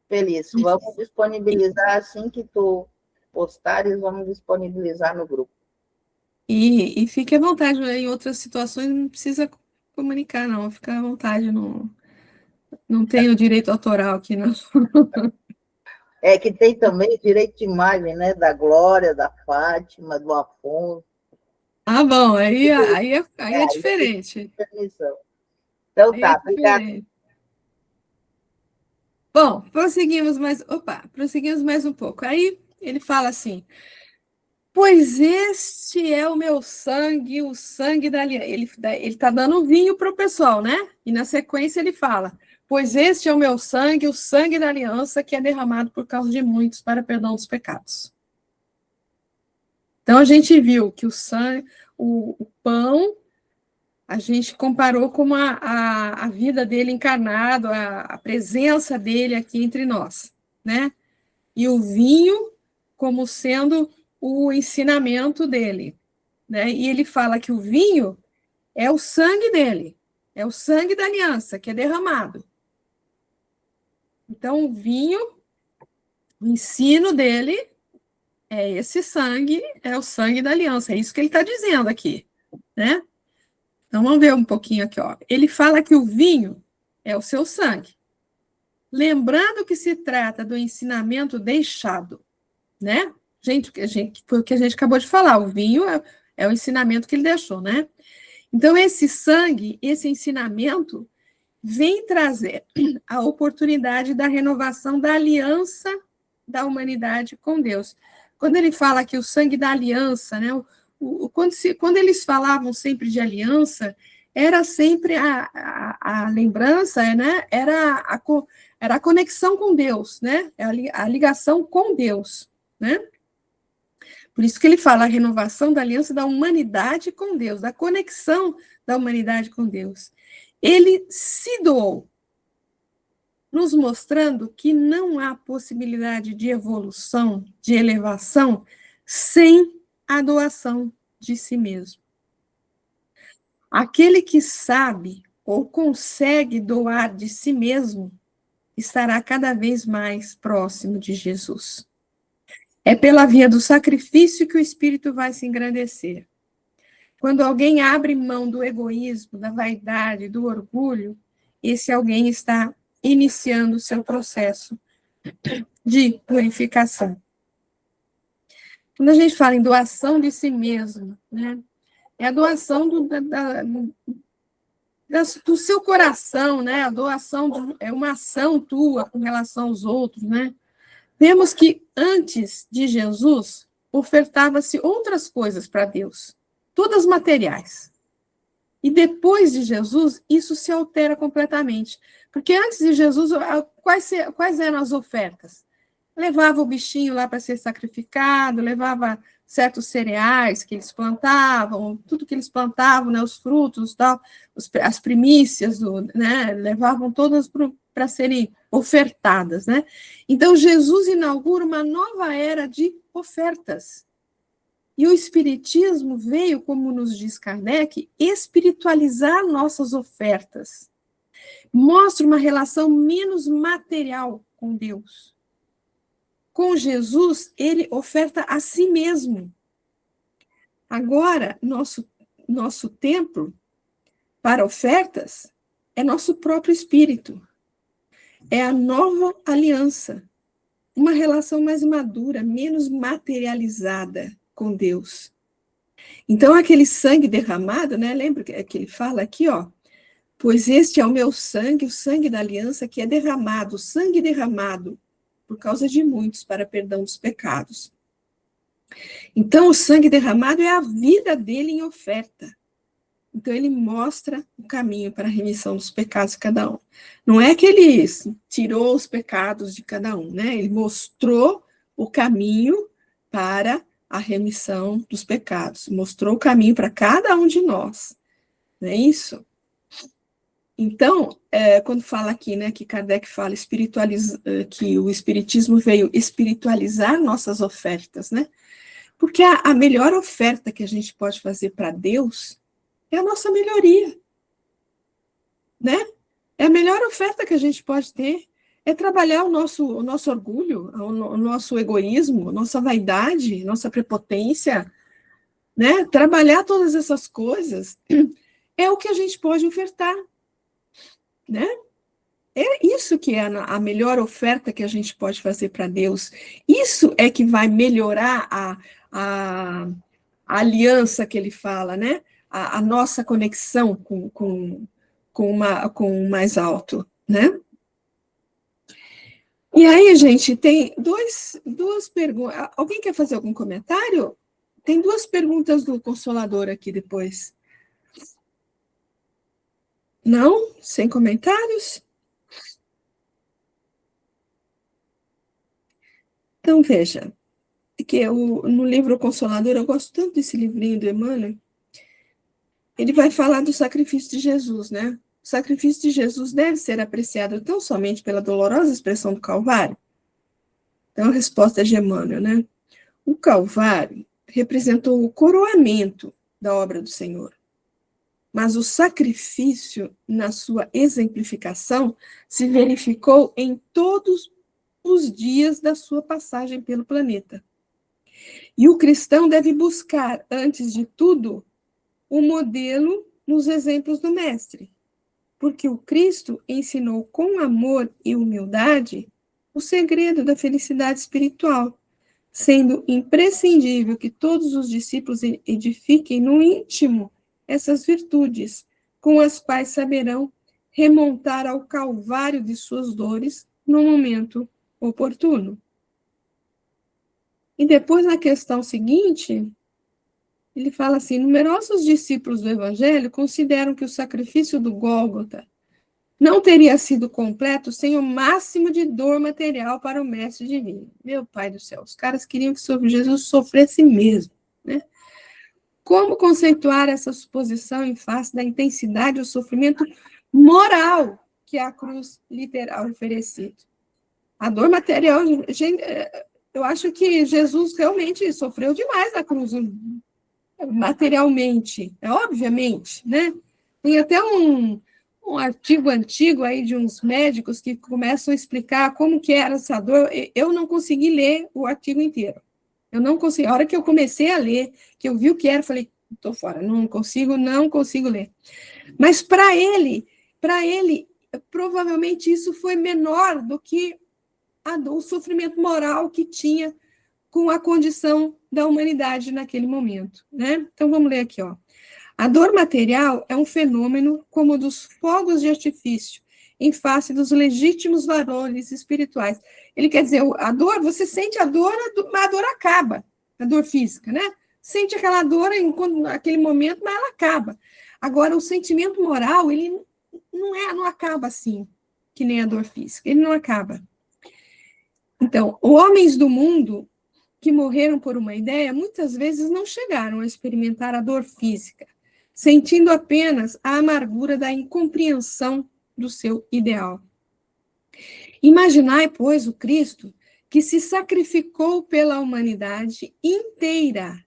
C: Feliz. Vamos disponibilizar assim que tu postares, vamos disponibilizar no grupo.
A: E fique à vontade, em outras situações não precisa comunicar, não. Fica à vontade, não tem o direito autoral aqui, não.
C: É que tem também direito de imagem, né? Da Glória, da Fátima, do Afonso.
A: Ah, bom, aí é diferente.
C: Permissão. Então tá, obrigada.
A: Bom, prosseguimos mais um pouco. Aí ele fala assim: pois este é o meu sangue, o sangue da aliança. Ele está dando vinho para o pessoal, né? E na sequência ele fala: pois este é o meu sangue, o sangue da aliança, que é derramado por causa de muitos para perdão dos pecados. Então a gente viu que o sangue, o pão, a gente comparou com a vida dele encarnado, a presença dele aqui entre nós, né? E o vinho como sendo o ensinamento dele, né? E ele fala que o vinho é o sangue dele, é o sangue da aliança que é derramado. Então, o vinho, o ensino dele é esse sangue, é o sangue da aliança, é isso que ele está dizendo aqui, né? Então, vamos ver um pouquinho aqui, ó. Ele fala que o vinho é o seu sangue. Lembrando que se trata do ensinamento deixado, né? Foi o que a gente acabou de falar, o vinho é o ensinamento que ele deixou, né? Então, esse sangue, esse ensinamento, vem trazer a oportunidade da renovação da aliança da humanidade com Deus. Quando ele fala que o sangue da aliança, né? Quando eles falavam sempre de aliança, era sempre a lembrança, né? Era a conexão com Deus, né? A ligação com Deus, né? Por isso que ele fala a renovação da aliança da humanidade com Deus, da conexão da humanidade com Deus. Ele se doou, nos mostrando que não há possibilidade de evolução, de elevação, sem a doação de si mesmo. Aquele que sabe ou consegue doar de si mesmo estará cada vez mais próximo de Jesus. É pela via do sacrifício que o espírito vai se engrandecer. Quando alguém abre mão do egoísmo, da vaidade, do orgulho, esse alguém está iniciando o seu processo de purificação. Quando a gente fala em doação de si mesmo, né, é a doação do seu coração, né, a doação é uma ação tua com relação aos outros, né. Vemos que antes de Jesus, ofertava-se outras coisas para Deus, todas materiais. E depois de Jesus, isso se altera completamente. Porque antes de Jesus, quais eram as ofertas? Levava o bichinho lá para ser sacrificado, levava certos cereais que eles plantavam, tudo que eles plantavam, né, os frutos, tal, as primícias, né, levavam todas para serem ofertadas, né? Então, Jesus inaugura uma nova era de ofertas. E o Espiritismo veio, como nos diz Kardec, espiritualizar nossas ofertas. Mostra uma relação menos material com Deus. Com Jesus, ele oferta a si mesmo. Agora, nosso templo para ofertas é nosso próprio espírito. É a nova aliança. Uma relação mais madura, menos materializada com Deus. Então, aquele sangue derramado, né? Lembra que ele fala aqui, ó? Pois este é o meu sangue, o sangue da aliança que é derramado, o sangue derramado por causa de muitos para perdão dos pecados. Então, o sangue derramado é a vida dele em oferta. Então, ele mostra o caminho para a remissão dos pecados de cada um. Não é que ele tirou os pecados de cada um, né? Ele mostrou o caminho para a remissão dos pecados. Mostrou o caminho para cada um de nós. Não é isso? Então, quando fala aqui, né, que Kardec fala que o Espiritismo veio espiritualizar nossas ofertas, né? Porque a melhor oferta que a gente pode fazer para Deus é a nossa melhoria, né? É a melhor oferta que a gente pode ter, é trabalhar o nosso orgulho, o nosso egoísmo, nossa vaidade, nossa prepotência, né? Trabalhar todas essas coisas é o que a gente pode ofertar, né? É isso que é a melhor oferta que a gente pode fazer para Deus. Isso é que vai melhorar a aliança que ele fala, né? A nossa conexão com o mais alto, né? E aí, gente, tem duas perguntas. Alguém quer fazer algum comentário? Tem duas perguntas do Consolador aqui depois. Não? Sem comentários? Então, veja, que no livro Consolador, eu gosto tanto desse livrinho do Emmanuel, ele vai falar do sacrifício de Jesus, né? O sacrifício de Jesus deve ser apreciado tão somente pela dolorosa expressão do Calvário? Então, a resposta é de Emmanuel, né? O Calvário representou o coroamento da obra do Senhor, mas o sacrifício, na sua exemplificação, se verificou em todos os dias da sua passagem pelo planeta. E o cristão deve buscar, antes de tudo, o modelo nos exemplos do Mestre, porque o Cristo ensinou com amor e humildade o segredo da felicidade espiritual, sendo imprescindível que todos os discípulos edifiquem no íntimo essas virtudes, com as quais saberão remontar ao calvário de suas dores no momento oportuno. E depois, na questão seguinte, ele fala assim: numerosos discípulos do Evangelho consideram que o sacrifício do Gólgota não teria sido completo sem o máximo de dor material para o Mestre Divino. Meu Pai do céu, os caras queriam que Jesus sofresse mesmo, né? Como conceituar essa suposição em face da intensidade do sofrimento moral que a cruz literal oferecida? A dor material, eu acho que Jesus realmente sofreu demais na cruz, materialmente, obviamente, né? Tem até um artigo antigo aí de uns médicos que começam a explicar como que era essa dor. Eu não consegui ler o artigo inteiro. Eu não consegui. A hora que eu comecei a ler, que eu vi o que era, falei, estou fora, não consigo ler. Mas para ele, provavelmente isso foi menor do que o sofrimento moral que tinha com a condição da humanidade naquele momento, né? Então, vamos ler aqui, ó. A dor material é um fenômeno como o dos fogos de artifício, em face dos legítimos valores espirituais. Ele quer dizer, a dor, você sente a dor, mas a dor acaba, a dor física, né? Sente aquela dor naquele momento, mas ela acaba. Agora, o sentimento moral, ele não acaba assim, que nem a dor física, ele não acaba. Então, homens do mundo que morreram por uma ideia, muitas vezes não chegaram a experimentar a dor física, sentindo apenas a amargura da incompreensão do seu ideal. Imaginai, pois, o Cristo que se sacrificou pela humanidade inteira,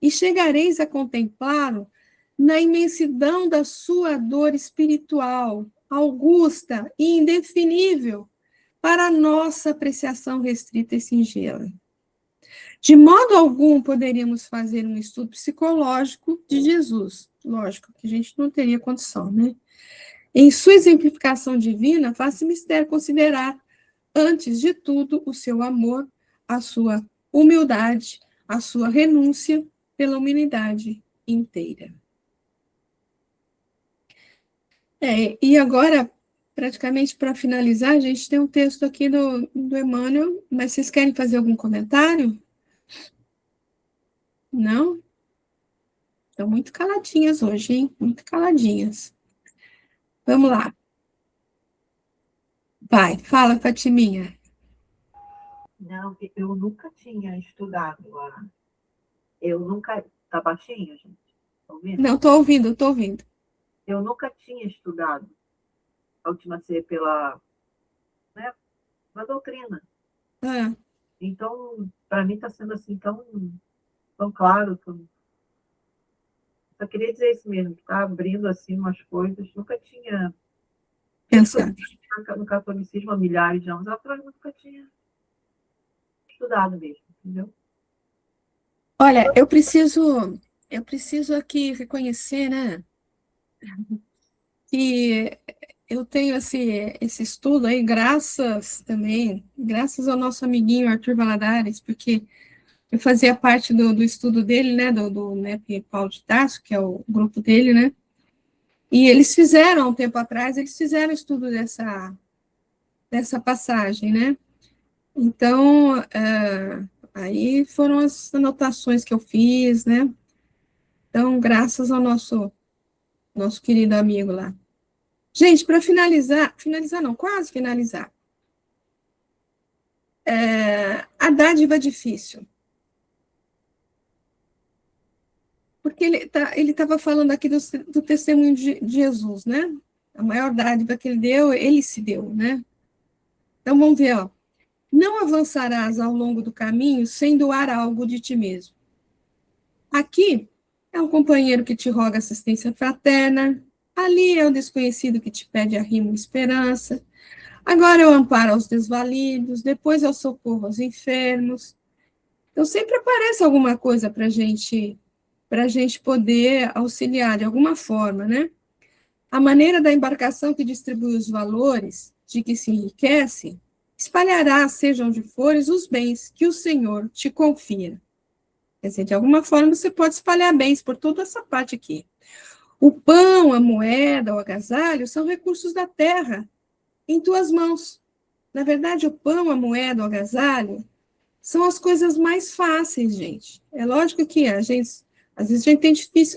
A: e chegareis a contemplá-lo na imensidão da sua dor espiritual, augusta e indefinível, para a nossa apreciação restrita e singela. De modo algum poderíamos fazer um estudo psicológico de Jesus. Lógico que a gente não teria condição, né? Em sua exemplificação divina, faz-se mistério considerar, antes de tudo, o seu amor, a sua humildade, a sua renúncia pela humanidade inteira. E agora, praticamente para finalizar, a gente tem um texto aqui do Emmanuel, mas vocês querem fazer algum comentário? Não? Estão muito caladinhas hoje, hein? Muito caladinhas. Vamos lá. Vai, fala, Fatiminha.
D: Não, eu nunca tinha estudado lá. Eu nunca... Tá baixinho, gente? Tá ouvindo?
A: Não, estou ouvindo.
D: Eu nunca tinha estudado a última ceia pela doutrina.
A: Ah,
D: Então, para mim está sendo assim tão claro. Só queria dizer isso mesmo, que está abrindo assim umas coisas. Nunca tinha
A: pensando.
D: no catolicismo há milhares de anos atrás, nunca tinha estudado mesmo, entendeu?
A: Olha, eu preciso aqui reconhecer, né, que eu tenho esse estudo aí, graças ao nosso amiguinho Arthur Valadares, porque eu fazia parte do estudo dele, né, do NEP Paulo de Tarso, que é o grupo dele, né, e eles fizeram, há um tempo atrás, estudo dessa passagem, né, então, aí foram as anotações que eu fiz, né, então, graças ao nosso querido amigo lá. Gente, para finalizar não, quase finalizar, a dádiva difícil. Porque ele estava falando aqui do testemunho de Jesus, né? A maior dádiva que ele deu, ele se deu, né? Então, vamos ver, ó. Não avançarás ao longo do caminho sem doar algo de ti mesmo. Aqui é um companheiro que te roga assistência fraterna, ali é o desconhecido que te pede arrimo e esperança, agora é o amparo aos desvalidos, depois é o socorro aos enfermos. Então, sempre aparece alguma coisa para a gente poder auxiliar de alguma forma, né? A maneira da embarcação que distribui os valores, de que se enriquece, espalhará, seja onde fores, os bens que o Senhor te confia. Quer dizer, de alguma forma você pode espalhar bens por toda essa parte aqui. O pão, a moeda, o agasalho são recursos da terra em tuas mãos. Na verdade, o pão, a moeda, o agasalho são as coisas mais fáceis, gente. É lógico que às vezes a gente tem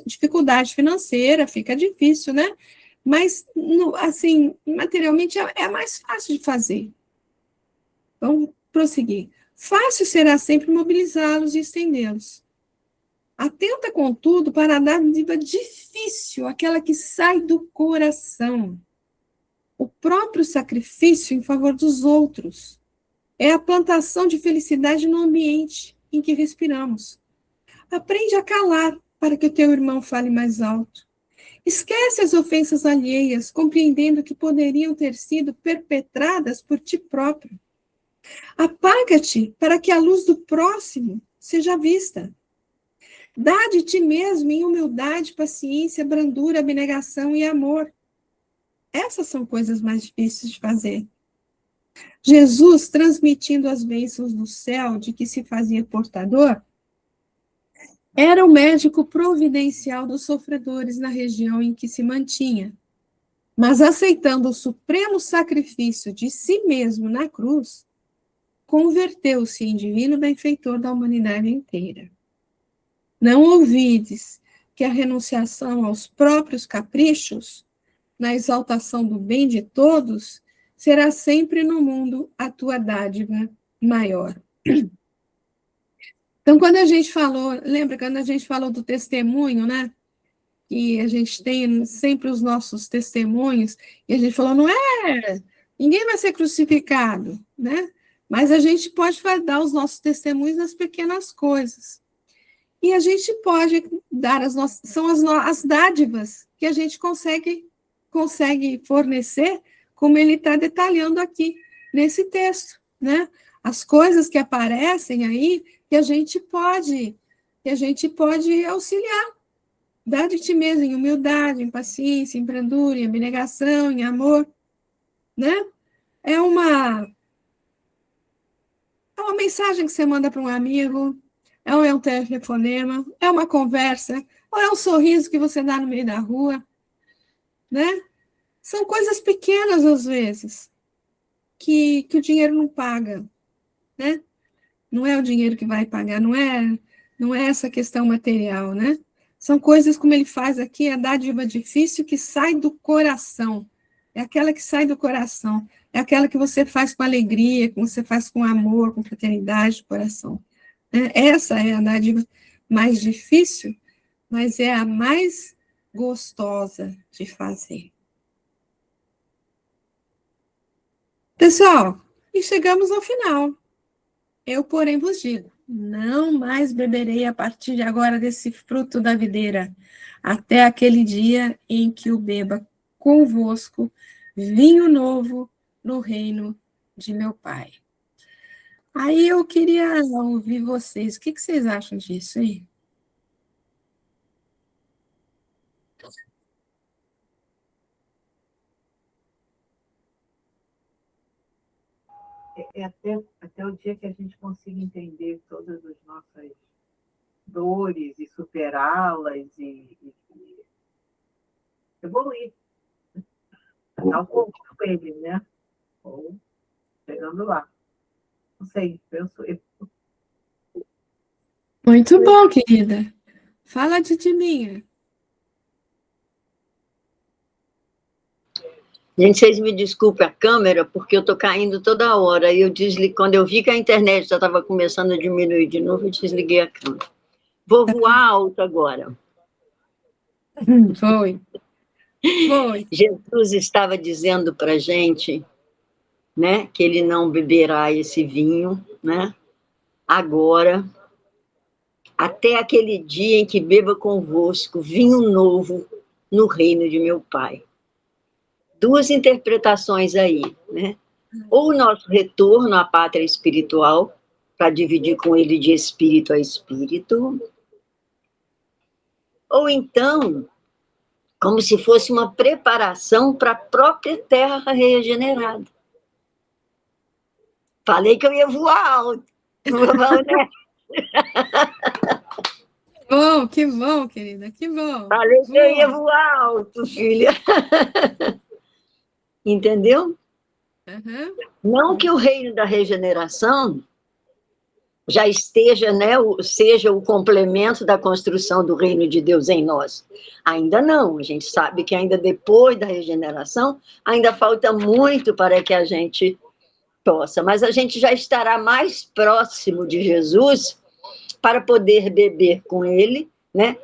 A: dificuldade financeira, fica difícil, né? Mas, assim, materialmente é mais fácil de fazer. Vamos prosseguir. Fácil será sempre mobilizá-los e estendê-los. Atenta, contudo, para a dádiva difícil, aquela que sai do coração. O próprio sacrifício em favor dos outros. É a plantação de felicidade no ambiente em que respiramos. Aprende a calar para que o teu irmão fale mais alto. Esquece as ofensas alheias, compreendendo que poderiam ter sido perpetradas por ti próprio. Apaga-te para que a luz do próximo seja vista. Dá de ti mesmo em humildade, paciência, brandura, abnegação e amor. Essas são coisas mais difíceis de fazer. Jesus, transmitindo as bênçãos do céu de que se fazia portador, era o médico providencial dos sofredores na região em que se mantinha. Mas aceitando o supremo sacrifício de si mesmo na cruz, converteu-se em divino benfeitor da humanidade inteira. Não ouvides que a renunciação aos próprios caprichos, na exaltação do bem de todos, será sempre no mundo a tua dádiva maior. Então, quando a gente falou, lembra quando a gente falou do testemunho, né? Que a gente tem sempre os nossos testemunhos, e a gente falou, não é, ninguém vai ser crucificado, né? Mas a gente pode dar os nossos testemunhos nas pequenas coisas. E a gente pode dar as nossas, são as dádivas que a gente consegue fornecer, como ele está detalhando aqui nesse texto, né? As coisas que aparecem aí, que a gente pode auxiliar. Dá de ti mesmo em humildade, em paciência, em brandura, em abnegação, em amor, né? É uma mensagem que você manda para um amigo, é um telefonema, é uma conversa, ou é um sorriso que você dá no meio da rua, né? São coisas pequenas, às vezes, que o dinheiro não paga, né? Não é o dinheiro que vai pagar, não é essa questão material, né? São coisas como ele faz aqui, a dádiva difícil que sai do coração. É aquela que sai do coração. É aquela que você faz com alegria, que você faz com amor, com fraternidade do coração. Essa é a dádiva mais difícil, mas é a mais gostosa de fazer. Pessoal, e chegamos ao final. Eu, porém, vos digo, não mais beberei a partir de agora desse fruto da videira, até aquele dia em que o beba convosco vinho novo no reino de meu Pai. Aí eu queria ouvir vocês, o que vocês acham disso aí?
D: Até o dia que a gente consiga entender todas as nossas dores e superá-las e evoluir. Tal como ele, né? Ou chegando lá. Não sei, penso eu.
A: Muito bom, querida. Fala de mim.
E: Gente, vocês me desculpem a câmera, porque eu estou caindo toda hora. E eu desliguei, quando eu vi que a internet já estava começando a diminuir de novo, eu desliguei a câmera. Vou voar alto agora.
A: Foi.
E: Jesus estava dizendo para a gente, né, que ele não beberá esse vinho, né, agora, até aquele dia em que beba convosco vinho novo no reino de meu Pai. Duas interpretações aí, né? Ou o nosso retorno à pátria espiritual, para dividir com ele de espírito a espírito, ou então, como se fosse uma preparação para a própria terra regenerada. Falei que eu ia voar alto. Né?
A: Que bom, querida, que bom.
E: Falei que eu ia voar alto, filha. Entendeu?
A: Uhum.
E: Não que o reino da regeneração já esteja, né, seja o complemento da construção do reino de Deus em nós. Ainda não, a gente sabe que ainda depois da regeneração, ainda falta muito para que a gente possa, mas a gente já estará mais próximo de Jesus para poder beber com ele, né?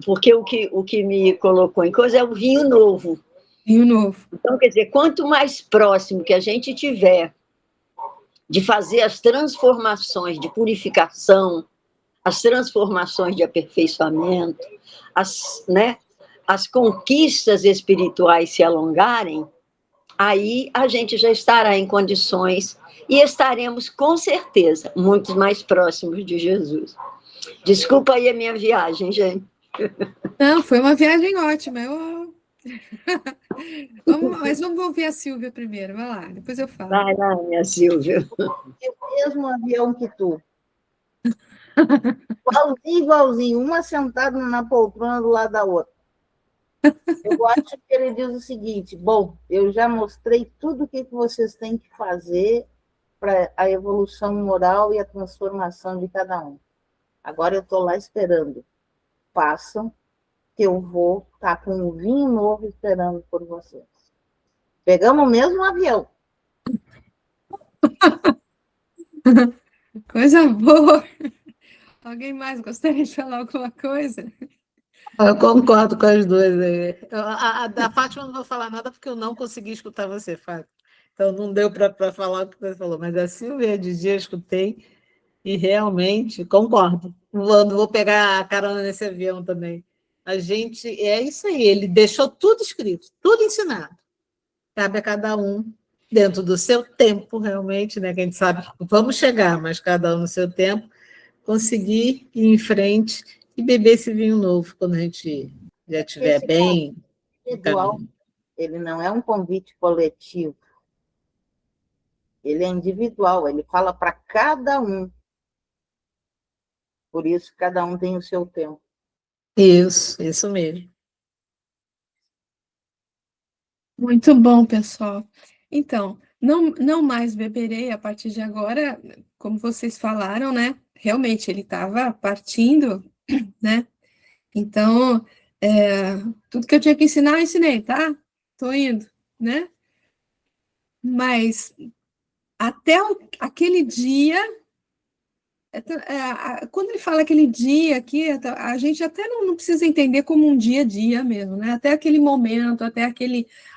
E: Porque o que me colocou em coisa é o vinho novo.
A: Vinho novo.
E: Então, quer dizer, quanto mais próximo que a gente tiver de fazer as transformações de purificação, as transformações de aperfeiçoamento, as conquistas espirituais se alongarem, aí a gente já estará em condições e estaremos, com certeza, muito mais próximos de Jesus. Desculpa aí a minha viagem, gente.
A: Não, foi uma viagem ótima. Mas vamos ouvir a Silvia primeiro, vai lá, depois eu falo.
E: Vai lá, minha Silvia.
C: Eu mesmo avião que tu. Igualzinho, uma sentada na poltrona do lado da outra. Eu acho que ele diz o seguinte: bom, eu já mostrei tudo o que vocês têm que fazer para a evolução moral e a transformação de cada um. Agora eu estou lá esperando. Passam, que eu vou estar com um vinho novo esperando por vocês. Pegamos o mesmo avião.
A: Coisa boa. Alguém mais gostaria de falar alguma coisa?
B: Eu concordo com as duas aí. Da Fátima eu não vou falar nada porque eu não consegui escutar você, Fátima. Então não deu para falar o que você falou, mas a Silvia de dia eu escutei e realmente concordo. Não vou pegar a carona nesse avião também. A gente, é isso aí, ele deixou tudo escrito, tudo ensinado. Cabe a cada um, dentro do seu tempo, realmente, né? Que a gente sabe que vamos chegar, mas cada um no seu tempo, conseguir ir em frente e beber esse vinho novo quando a gente já estiver
C: Esse
B: bem no
C: individual,
B: caminho.
C: ele não é um convite coletivo, ele é individual, ele fala para cada um. Por isso, cada um tem o seu tempo.
B: Isso mesmo.
A: Muito bom, pessoal. Então, não mais beberei a partir de agora, como vocês falaram, né? Realmente, ele estava partindo, né? Então, tudo que eu tinha que ensinar, eu ensinei, tá? Tô indo, né? Mas até aquele dia, quando ele fala aquele dia aqui, a gente até não precisa entender como um dia a dia mesmo, né? Até aquele momento, até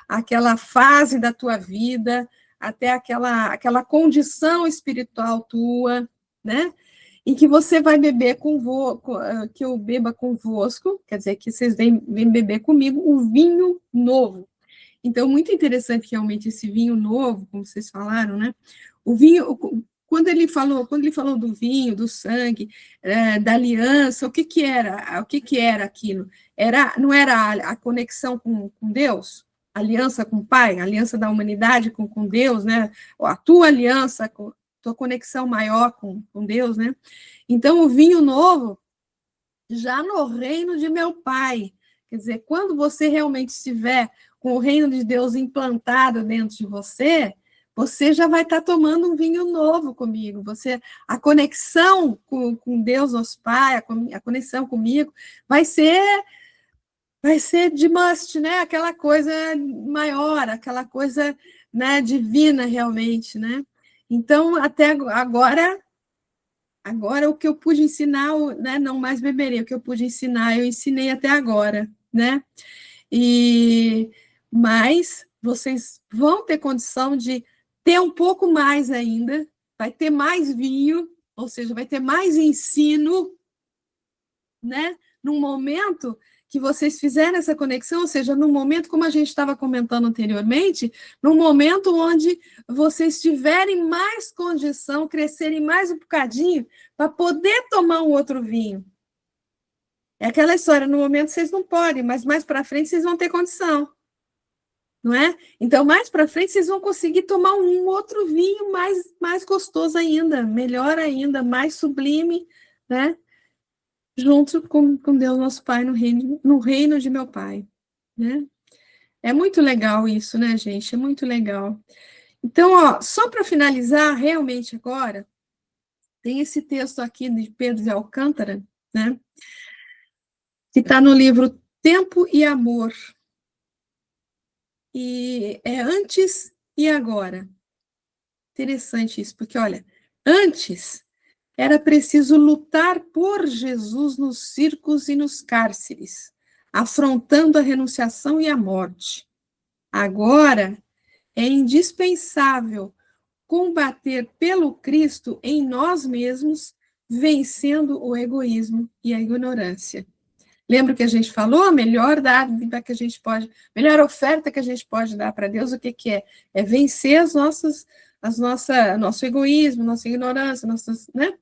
A: aquela fase da tua vida, até aquela condição espiritual tua, né? Em que você vai beber que eu beba convosco, quer dizer, que vocês vêm beber comigo o vinho novo. Então, muito interessante realmente esse vinho novo, como vocês falaram, né? O vinho, quando ele falou do vinho, do sangue, da aliança, o que era aquilo? Não era a conexão com Deus? Aliança com o Pai, aliança da humanidade com Deus, né? A tua aliança, tua conexão maior com Deus, né? Então, o vinho novo, já no reino de meu Pai. Quer dizer, quando você realmente estiver com o reino de Deus implantado dentro de você, você já vai estar tomando um vinho novo comigo. A conexão com Deus, nosso Pai, a conexão comigo, vai ser de must, né? Aquela coisa maior, aquela coisa, né, divina realmente, né? Então, até agora o que eu pude ensinar, né, não mais beberei, o que eu pude ensinar, eu ensinei até agora, né? Mas vocês vão ter condição de ter um pouco mais ainda, vai ter mais vinho, ou seja, vai ter mais ensino, né? Num momento que vocês fizeram essa conexão, ou seja, no momento, como a gente estava comentando anteriormente, no momento onde vocês tiverem mais condição, crescerem mais um bocadinho, para poder tomar um outro vinho. É aquela história, no momento vocês não podem, mas mais para frente vocês vão ter condição. Não é? Então, mais para frente, vocês vão conseguir tomar um outro vinho mais gostoso ainda, melhor ainda, mais sublime, né? Junto com Deus, nosso Pai, no reino de meu Pai, né? É muito legal isso, né, gente? É muito legal. Então, ó, só para finalizar, realmente agora, tem esse texto aqui de Pedro de Alcântara, né? Que está no livro Tempo e Amor. E é antes e agora. Interessante isso, porque, olha, antes era preciso lutar por Jesus nos circos e nos cárceres, afrontando a renunciação e a morte. Agora é indispensável combater pelo Cristo em nós mesmos, vencendo o egoísmo e a ignorância. Lembra que a gente falou? A melhor dádiva que a gente pode, melhor oferta que a gente pode dar para Deus, o que é? É vencer nosso egoísmo, nossa ignorância, né?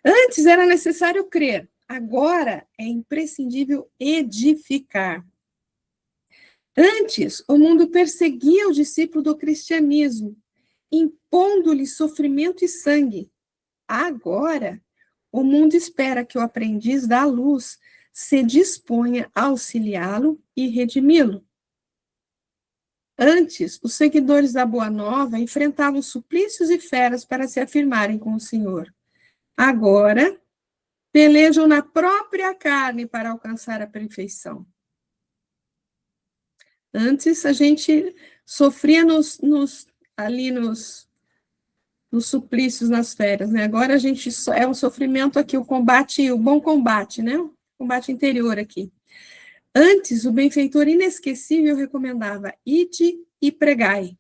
A: Antes era necessário crer, agora é imprescindível edificar. Antes, o mundo perseguia o discípulo do cristianismo, impondo-lhe sofrimento e sangue. Agora, o mundo espera que o aprendiz da luz se disponha a auxiliá-lo e redimi-lo. Antes, os seguidores da Boa Nova enfrentavam suplícios e feras para se afirmarem com o Senhor. Agora, pelejam na própria carne para alcançar a perfeição. Antes, a gente sofria ali nos suplícios nas férias, né? Agora a gente é um sofrimento aqui, o combate, o bom combate, né? O combate interior aqui. Antes, o benfeitor inesquecível recomendava: ide e pregai.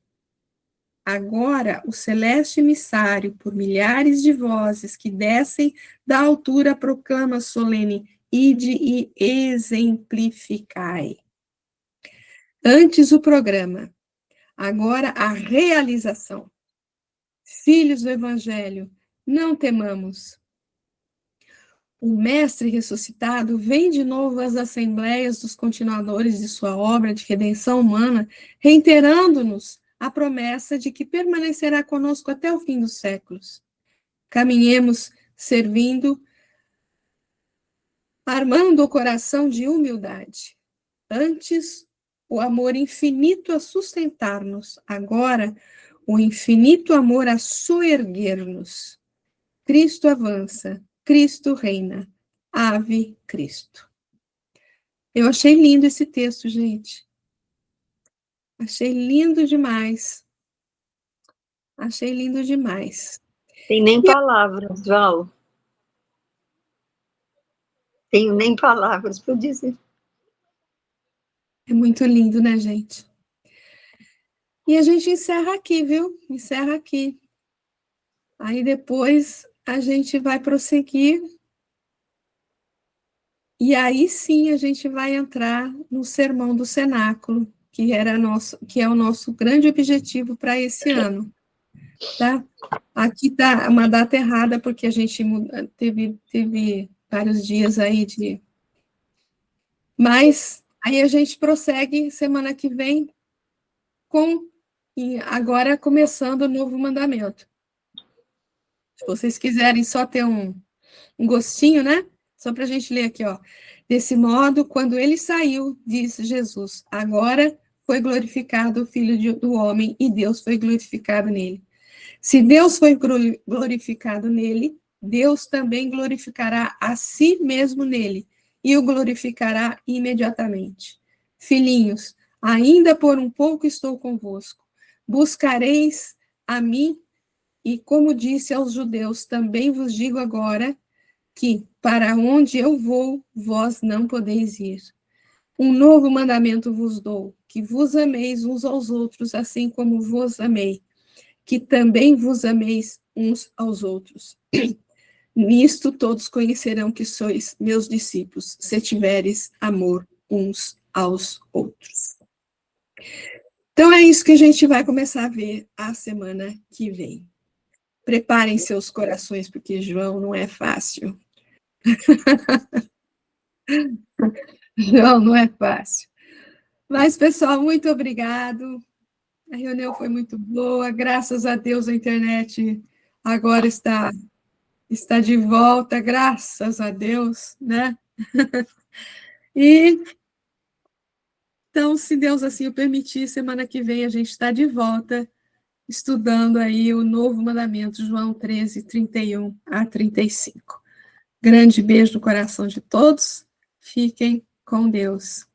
A: Agora, o celeste emissário, por milhares de vozes que descem da altura, proclama solene: ide e exemplificai. Antes o programa, agora a realização. Filhos do Evangelho, não temamos. O Mestre ressuscitado vem de novo às assembleias dos continuadores de sua obra de redenção humana, reiterando-nos a promessa de que permanecerá conosco até o fim dos séculos. Caminhemos servindo, armando o coração de humildade. Antes, o amor infinito a sustentar-nos, agora, o infinito amor a soerguer-nos. Cristo avança, Cristo reina. Ave Cristo. Eu achei lindo esse texto, gente. Achei lindo demais. Achei lindo demais.
E: Tem nem palavras, Val. Tenho nem palavras para dizer.
A: É muito lindo, né, gente? E a gente encerra aqui, viu? Encerra aqui. Aí depois a gente vai prosseguir. E aí sim a gente vai entrar no sermão do cenáculo, que é o nosso grande objetivo para esse ano. Tá? Aqui tá uma data errada, porque a gente teve vários dias aí de... Mas aí a gente prossegue semana que vem e agora começando o novo mandamento. Se vocês quiserem só ter um gostinho, né? Só para a gente ler aqui, ó. Desse modo, quando ele saiu, disse Jesus: agora foi glorificado o Filho do Homem e Deus foi glorificado nele. Se Deus foi glorificado nele, Deus também glorificará a si mesmo nele e o glorificará imediatamente. Filhinhos, ainda por um pouco estou convosco. Buscareis a mim e, como disse aos judeus, também vos digo agora que, para onde eu vou, vós não podeis ir. Um novo mandamento vos dou, que vos ameis uns aos outros, assim como vos amei, que também vos ameis uns aos outros. Nisto todos conhecerão que sois meus discípulos, se tiveres amor uns aos outros. Então é isso que a gente vai começar a ver a semana que vem. Preparem seus corações, porque João não é fácil. João não é fácil. Mas, pessoal, muito obrigado. A reunião foi muito boa. Graças a Deus a internet agora está de volta, graças a Deus, né? E então, se Deus assim o permitir, semana que vem a gente está de volta, estudando aí o novo mandamento, João 13, 31 a 35. Grande beijo no coração de todos, fiquem com Deus.